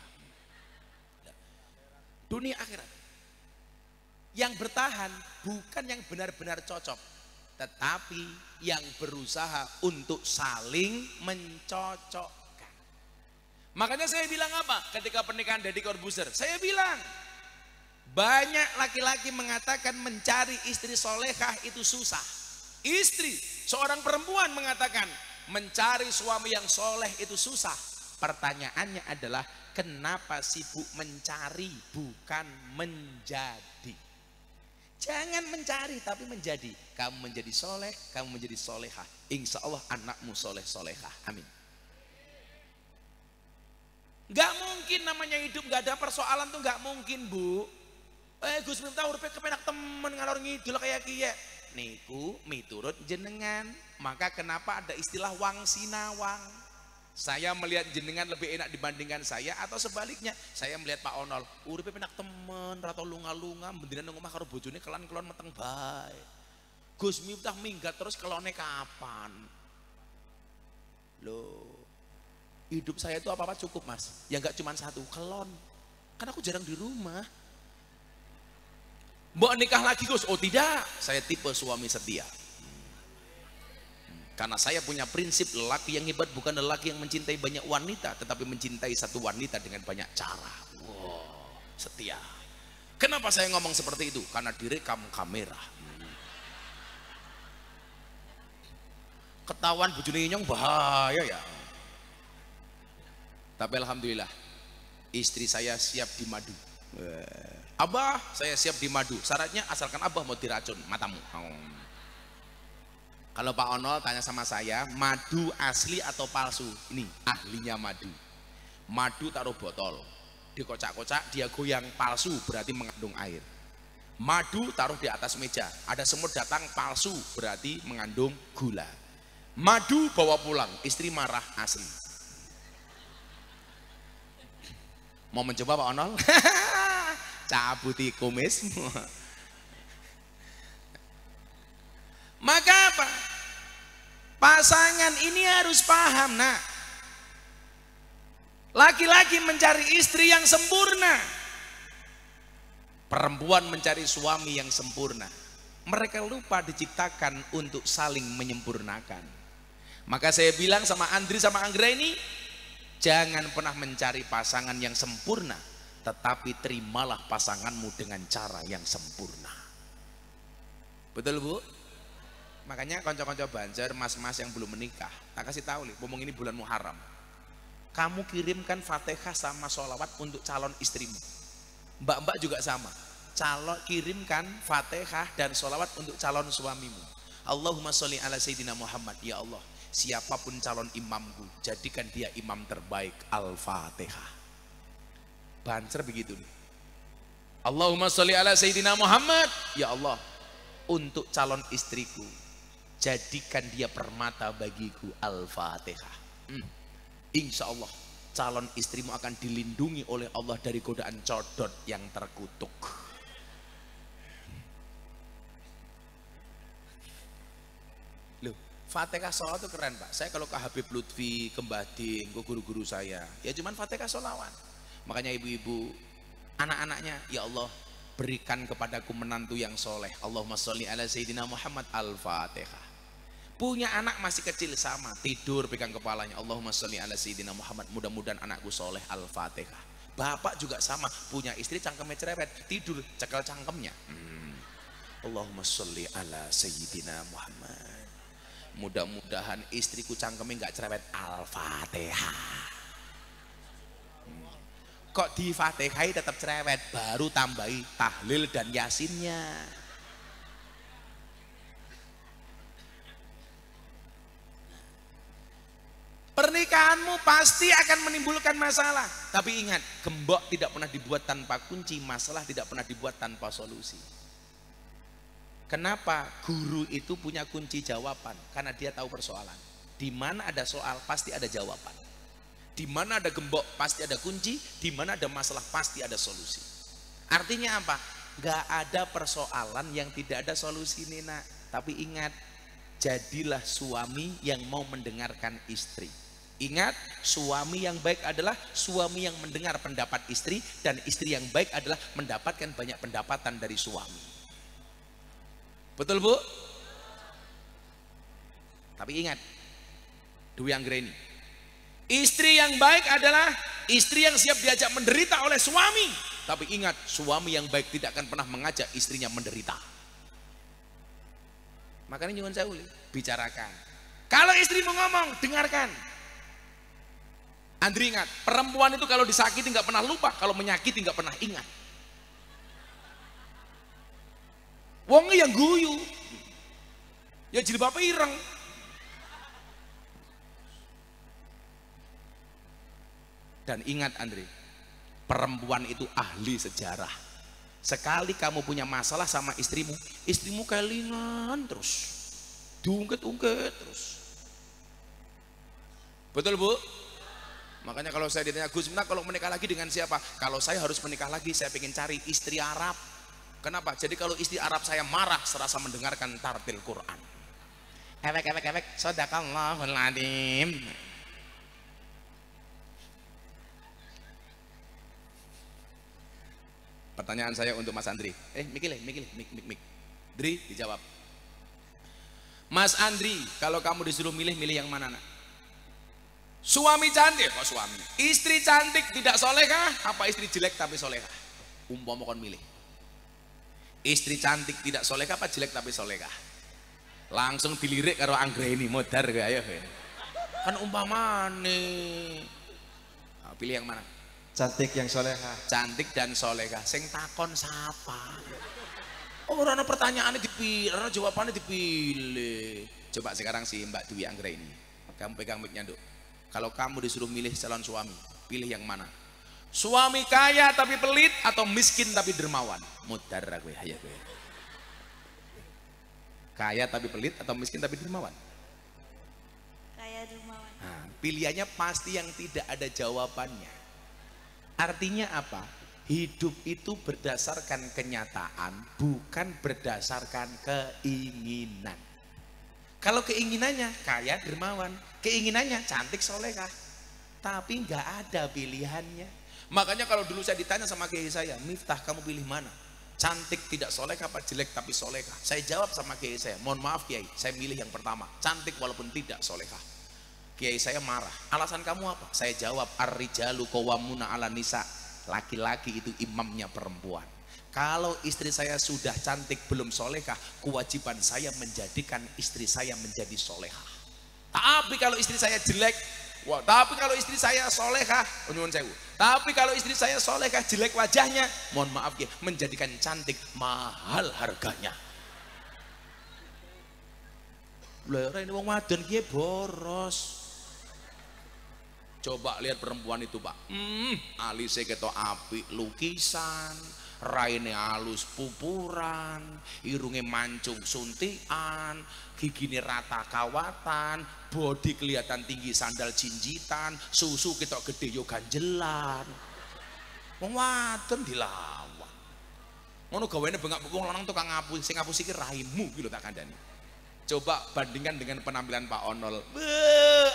Dunia akhirat. Yang bertahan bukan yang benar-benar cocok, tetapi yang berusaha untuk saling mencocokkan. Makanya saya bilang apa ketika pernikahan Deddy Corbuzier? Saya bilang, banyak laki-laki mengatakan mencari istri solehah itu susah. Istri, seorang perempuan mengatakan, mencari suami yang soleh itu susah. Pertanyaannya adalah kenapa sibuk mencari bukan menjadi? Jangan mencari tapi menjadi. Kamu menjadi soleh, kamu menjadi solehah. Insya Allah anakmu soleh solehah. Amin. Gak mungkin namanya hidup gak ada persoalan tuh, gak mungkin bu. Gus Miftah urip kepenak temen ngalor ngidul kayak kiye. Niku miturut jenengan. Maka kenapa ada istilah wang sinawang? Saya melihat jenengan lebih enak dibandingkan saya, atau sebaliknya saya melihat Pak Onol uripe penak temen rata lunga-lunga bendina nang omah karo bojone kelan-kelon meteng bae. Gus Miftah minggat terus kelone kapan? Loh, hidup saya itu apa-apa cukup mas, ya enggak cuma satu kelon, kan aku jarang di rumah. Mbok nikah lagi Gus? Oh tidak, saya tipe suami setia. Karena saya punya prinsip, lelaki yang hebat bukan lelaki yang mencintai banyak wanita, tetapi mencintai satu wanita dengan banyak cara. Wow, setia. Kenapa saya ngomong seperti itu? Karena direkam kamera. Ketahuan bojone nyong bahaya ya. Tapi alhamdulillah, istri saya siap dimadu. Abah, saya siap dimadu. Syaratnya asalkan abah mau diracun matamu. Kalau Pak Onol tanya sama saya, madu asli atau palsu? Ini ahlinya madu. Madu taruh botol, dikocak-kocak, dia goyang, palsu berarti mengandung air. Madu taruh di atas meja, ada semut datang, palsu berarti mengandung gula. Madu bawa pulang, istri marah, asli. Mau mencoba Pak Onol? Cabuti kumis. Maka apa? Pasangan ini harus paham, nak. Laki-laki mencari istri yang sempurna, perempuan mencari suami yang sempurna. Mereka lupa diciptakan untuk saling menyempurnakan. Maka saya bilang sama Andri sama Anggra ini, jangan pernah mencari pasangan yang sempurna, tetapi terimalah pasanganmu dengan cara yang sempurna. Betul bu? Makanya konco-konco Banjar, mas-mas yang belum menikah, tak kasih tahu nih, ngomong ini bulan Muharram, kamu kirimkan Fatihah sama sholawat untuk calon istrimu. Mbak-mbak juga sama, kirimkan Fatihah dan sholawat untuk calon suamimu. Allahumma sholli ala Sayyidina Muhammad. Ya Allah, siapapun calon imamku, jadikan dia imam terbaik. Al-Fatihah. Banjar begitu nih. Allahumma sholli ala Sayyidina Muhammad. Ya Allah, untuk calon istriku, jadikan dia permata bagiku. Al-Fatihah. Insya Allah calon istrimu akan dilindungi oleh Allah dari godaan codot yang terkutuk. Loh, Fatihah sholawat itu keren Pak. Saya kalau ke Habib Lutfi, ke Mbah Ding, ke guru-guru saya, ya cuman Fatihah sholawat. Makanya ibu-ibu, anak-anaknya, ya Allah, berikan kepadaku menantu yang soleh. Allahumma sholli ala Sayyidina Muhammad. Al-Fatihah. Punya anak masih kecil sama, tidur pegang kepalanya, Allahumma sholli ala sayyidina Muhammad, mudah-mudahan anakku soleh, Al-Fatihah. Bapak juga sama, punya istri cangkemnya cerewet, tidur cekel cangkemnya. Allahumma sholli ala sayyidina Muhammad, mudah-mudahan istriku cangkemnya nggak cerewet, Al-Fatihah. Kok di Fatihah tetap cerewet, baru tambahi tahlil dan yasinnya. Pernikahanmu pasti akan menimbulkan masalah. Tapi ingat, gembok tidak pernah dibuat tanpa kunci, masalah tidak pernah dibuat tanpa solusi. Kenapa? Guru itu punya kunci jawaban, karena dia tahu persoalan. Di mana ada soal pasti ada jawaban. Di mana ada gembok pasti ada kunci, di mana ada masalah pasti ada solusi. Artinya apa? Gak ada persoalan yang tidak ada solusi nih nak. Tapi ingat, jadilah suami yang mau mendengarkan istri. Ingat, suami yang baik adalah suami yang mendengar pendapat istri, dan istri yang baik adalah mendapatkan banyak pendapatan dari suami. Betul Bu? Tapi ingat, Dwi Anggreni, istri yang baik adalah istri yang siap diajak menderita oleh suami. Tapi ingat, suami yang baik tidak akan pernah mengajak istrinya menderita. Makanya nyuwun sewu, bicarakan. Kalau istrimu ngomong, dengarkan. Andri ingat, perempuan itu kalau disakiti nggak pernah lupa, kalau menyakiti nggak pernah ingat. Wongnya yang guyu, ya jilbabnya ireng. Dan ingat Andri, perempuan itu ahli sejarah. Sekali kamu punya masalah sama istrimu, istrimu kelingan terus, diungkit-ungkit terus. Betul Bu? Makanya kalau saya ditanya, Gus Miftah kalau menikah lagi dengan siapa? Kalau saya harus menikah lagi, saya ingin cari istri Arab. Kenapa? Jadi kalau istri Arab saya marah, serasa mendengarkan tartil Quran. Ewek, sadaqallahul adzim. Pertanyaan saya untuk Mas Andri. Mikir. Dri, dijawab. Mas Andri, kalau kamu disuruh milih yang mana nak? Suami cantik, kok suami? Istri cantik tidak solehah, apa istri jelek tapi solehah? Umpama kon milih. Istri cantik tidak solehah, apa jelek tapi solehah? Langsung dilirik karo Anggreni modar kayak ayo. Kan umpamane. Nah, pilih yang mana? Cantik yang soleha. Cantik dan solehah. Sing takon siapa? Oh, karena pertanyaannya dipilih, karena jawabannya dipilih. Coba sekarang si Mbak Dwi Anggreni, kamu pegang mic-nya Duk. Kalau kamu disuruh milih calon suami, pilih yang mana? Suami kaya tapi pelit atau miskin tapi dermawan? Mudar aku ya. Kaya tapi pelit atau miskin tapi dermawan? Kaya dermawan. Nah, pilihannya pasti yang tidak ada jawabannya. Artinya apa? Hidup itu berdasarkan kenyataan, bukan berdasarkan keinginan. Kalau keinginannya kaya dermawan, keinginannya cantik solehah, tapi nggak ada pilihannya. Makanya kalau dulu saya ditanya sama kiai saya, Miftah kamu pilih mana? Cantik tidak solehah apa jelek tapi solehah? Saya jawab sama kiai saya, mohon maaf kiai, saya milih yang pertama, cantik walaupun tidak solehah. Kiai saya marah, alasan kamu apa? Saya jawab, ar-rijalu qawwamuna 'alan nisa, laki-laki itu imamnya perempuan. Kalau istri saya sudah cantik belum solehah, kewajiban saya menjadikan istri saya menjadi solehah. Tapi kalau istri saya jelek, tapi kalau istri saya solehah, nyuwun sewu. Tapi kalau istri saya solehah jelek wajahnya, mohon maaf ya, menjadikan cantik mahal harganya. Lah ini wong wadon ki boros. Coba lihat perempuan itu Pak, alisnya ketok apik lukisan, raine halus pupuran, irunge mancung suntikan, gigine rata kawatan, body kelihatan tinggi sandal jinjitan, susu ketok gede yo ganjelan. Wong wadon dilawan. Ngono gawene bengak wong lanang tukang ngapus, sing ngapus iki raimu ki lho tak kandhani. Coba bandingkan dengan penampilan Pak Onol.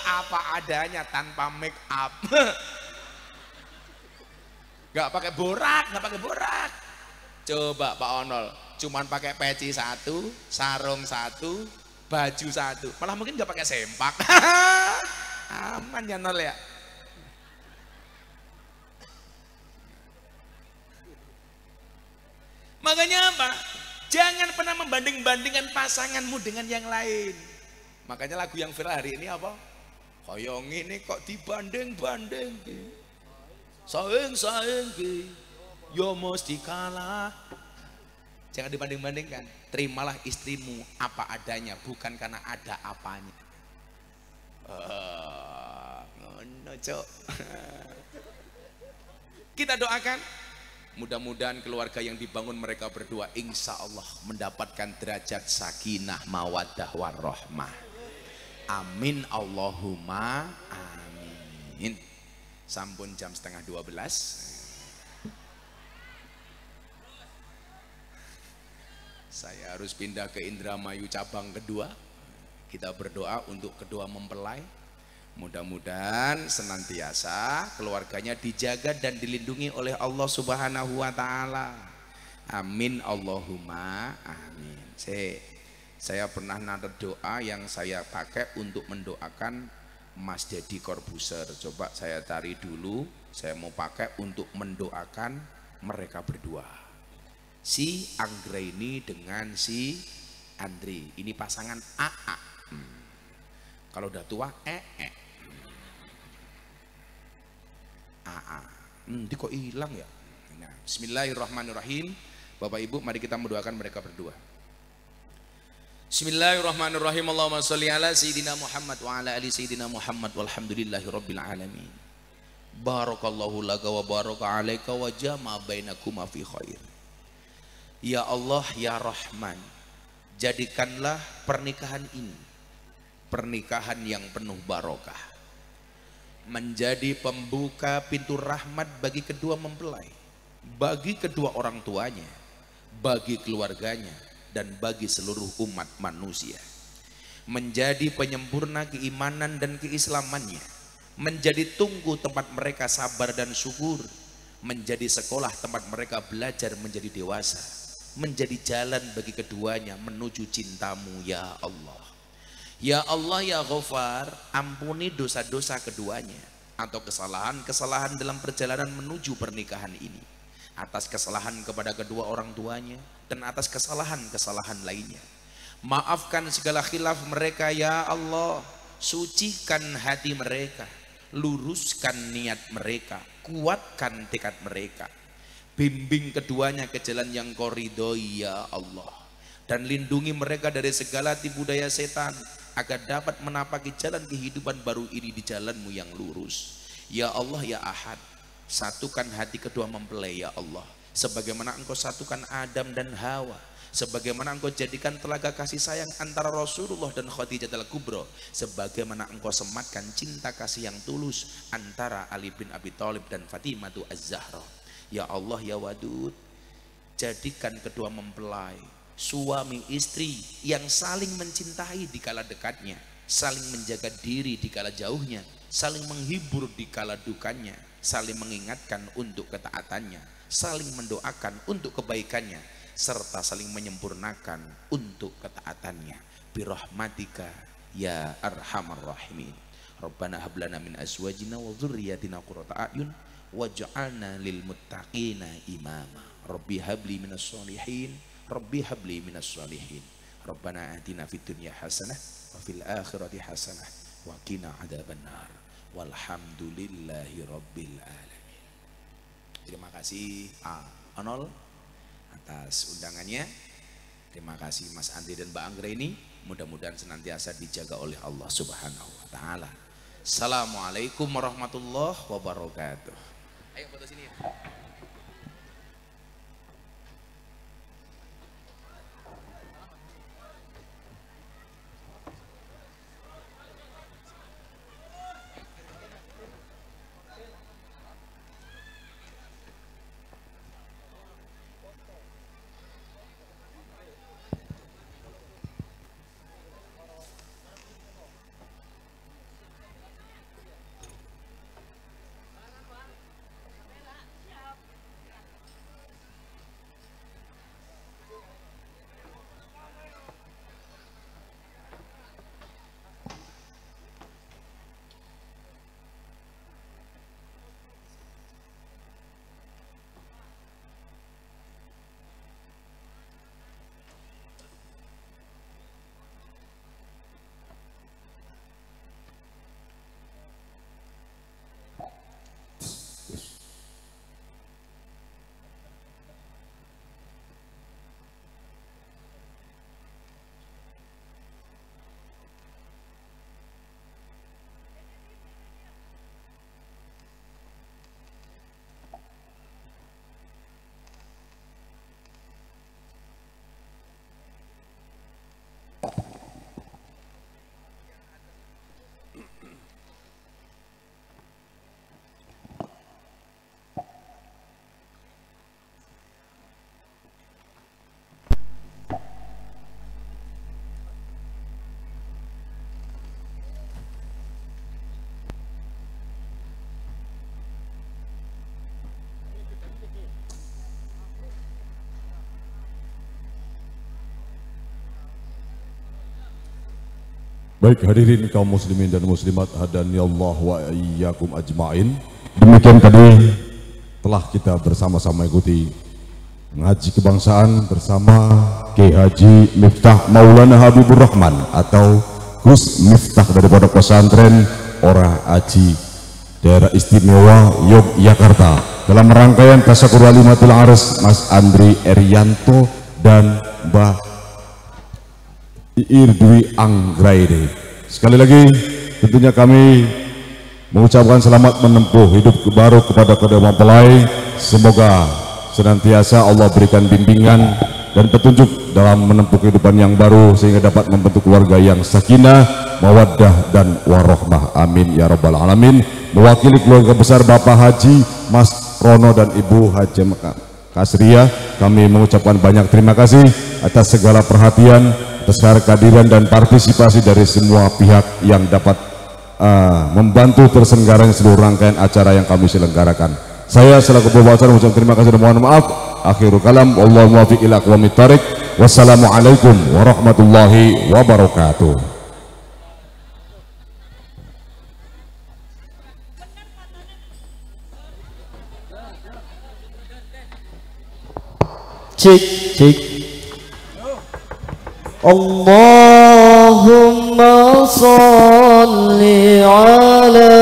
Apa adanya tanpa make up. Gak pakai borak. Coba Pak Onol, cuman pakai peci satu, sarung satu, baju satu, malah mungkin nggak pakai sempak. Aman ya Nol ya. Makanya apa? Jangan pernah membanding-bandingkan pasanganmu dengan yang lain. Makanya lagu yang viral hari ini apa? Koyong ini kok dibanding-banding, saing-saing, yo mesti kalah. Jangan dibanding-bandingkan. Terimalah istrimu apa adanya, bukan karena ada apanya. Ngono, Cok. Kita doakan mudah-mudahan keluarga yang dibangun mereka berdua insya Allah mendapatkan derajat sakinah mawaddah warahmah. Amin Allahumma amin. Sampun jam 11:30. Saya harus pindah ke Indramayu cabang kedua. Kita berdoa untuk kedua mempelai. Mudah-mudahan senantiasa keluarganya dijaga dan dilindungi oleh Allah Subhanahu wa taala. Amin Allahumma amin. Saya pernah nada doa yang saya pakai untuk mendoakan Mas Deddy Corbuzier. Coba saya cari dulu. Saya mau pakai untuk mendoakan mereka berdua. Si Anggraini dengan si Andri. Ini pasangan AA. Kalau udah tua nanti kok hilang ya. Nah, bismillahirrahmanirrahim. Bapak Ibu mari kita mendoakan mereka berdua. Bismillahirrahmanirrahim. Allahumma sholli ala sayyidina Muhammad wa ala ali sayyidina Muhammad walhamdulillahi rabbil alamin. Barakallahu laka wa baraka alaika wa jama bainakuma fi khair. Ya Allah ya Rahman, jadikanlah pernikahan ini pernikahan yang penuh barokah, menjadi pembuka pintu rahmat bagi kedua mempelai, bagi kedua orang tuanya, bagi keluarganya, dan bagi seluruh umat manusia. Menjadi penyempurna keimanan dan keislamannya, menjadi tunggu tempat mereka sabar dan syukur, menjadi sekolah tempat mereka belajar menjadi dewasa, menjadi jalan bagi keduanya menuju cintamu ya Allah. Ya Allah ya Ghafar, ampuni dosa-dosa keduanya atau kesalahan-kesalahan dalam perjalanan menuju pernikahan ini, atas kesalahan kepada kedua orang tuanya dan atas kesalahan-kesalahan lainnya. Maafkan segala khilaf mereka ya Allah, sucikan hati mereka, luruskan niat mereka, kuatkan tekad mereka, bimbing keduanya ke jalan yang Kau ridhoi ya Allah, dan lindungi mereka dari segala tipu daya setan agar dapat menapaki jalan kehidupan baru ini di jalanmu yang lurus. Ya Allah ya Ahad, satukan hati kedua mempelai ya Allah, sebagaimana Engkau satukan Adam dan Hawa, sebagaimana Engkau jadikan telaga kasih sayang antara Rasulullah dan Khadijah al-Kubra, sebagaimana Engkau sematkan cinta kasih yang tulus antara Ali bin Abi Thalib dan Fatimah Az-Zahra. Ya Allah ya Wadud, jadikan kedua mempelai suami istri yang saling mencintai di kala dekatnya, saling menjaga diri di kala jauhnya, saling menghibur di kala dukanya, saling mengingatkan untuk ketaatannya, saling mendoakan untuk kebaikannya, serta saling menyempurnakan untuk ketaatannya. Birahmatika ya arhamar rahimin. Rabbana hab lana min azwajina wa dzurriyyatina qurrata a'yun waj'alna lil muttaqina imama. Rabbi habli minas sholihin, Rabbi habli minas sholihin. Rabbana atina fid dunya hasanah wa fil akhirati hasanah wa qina adzabannar. Walhamdulillahi rabbil alamin. Terima kasih Anol atas undangannya. Terima kasih Mas Andri dan Mbak Anggraini. Mudah-mudahan senantiasa dijaga oleh Allah Subhanahu wa taala. Assalamualaikum warahmatullahi wabarakatuh. Ayo foto sini ya. Baik hadirin kaum muslimin dan muslimat hadani Allah wa iyyakum ajmain. Demikian tadi telah kita bersama-sama ikuti ngaji kebangsaan bersama Kiai Haji Miftah Maulana Habibur Rahman atau Gus Miftah dari Pondok Pesantren Ora Aji Daerah Istimewa Yogyakarta dalam rangkaian Tasyakur Walimatul Aras Mas Andri Erianto dan Mbah Iir Dwi Anggraini. Sekali lagi tentunya kami mengucapkan selamat menempuh hidup baru kepada kedua mempelai. Semoga senantiasa Allah berikan bimbingan dan petunjuk dalam menempuh kehidupan yang baru sehingga dapat membentuk keluarga yang sakinah, mawaddah dan warahmah. Amin ya rabbal alamin. Mewakili keluarga besar Bapak Haji Mas Rono dan Ibu Haji Kasria, kami mengucapkan banyak terima kasih atas segala perhatian, atas kehadiran dan partisipasi dari semua pihak yang dapat membantu terselenggaranya seluruh rangkaian acara yang kami selenggarakan. Saya selaku pembawa acara mengucapkan terima kasih dan mohon maaf. Akhirul kalam, wallahu muwaffiq ila aqwamit thariq. Wassalamualaikum warahmatullahi wabarakatuh. Cik cik. Allahumma salli ala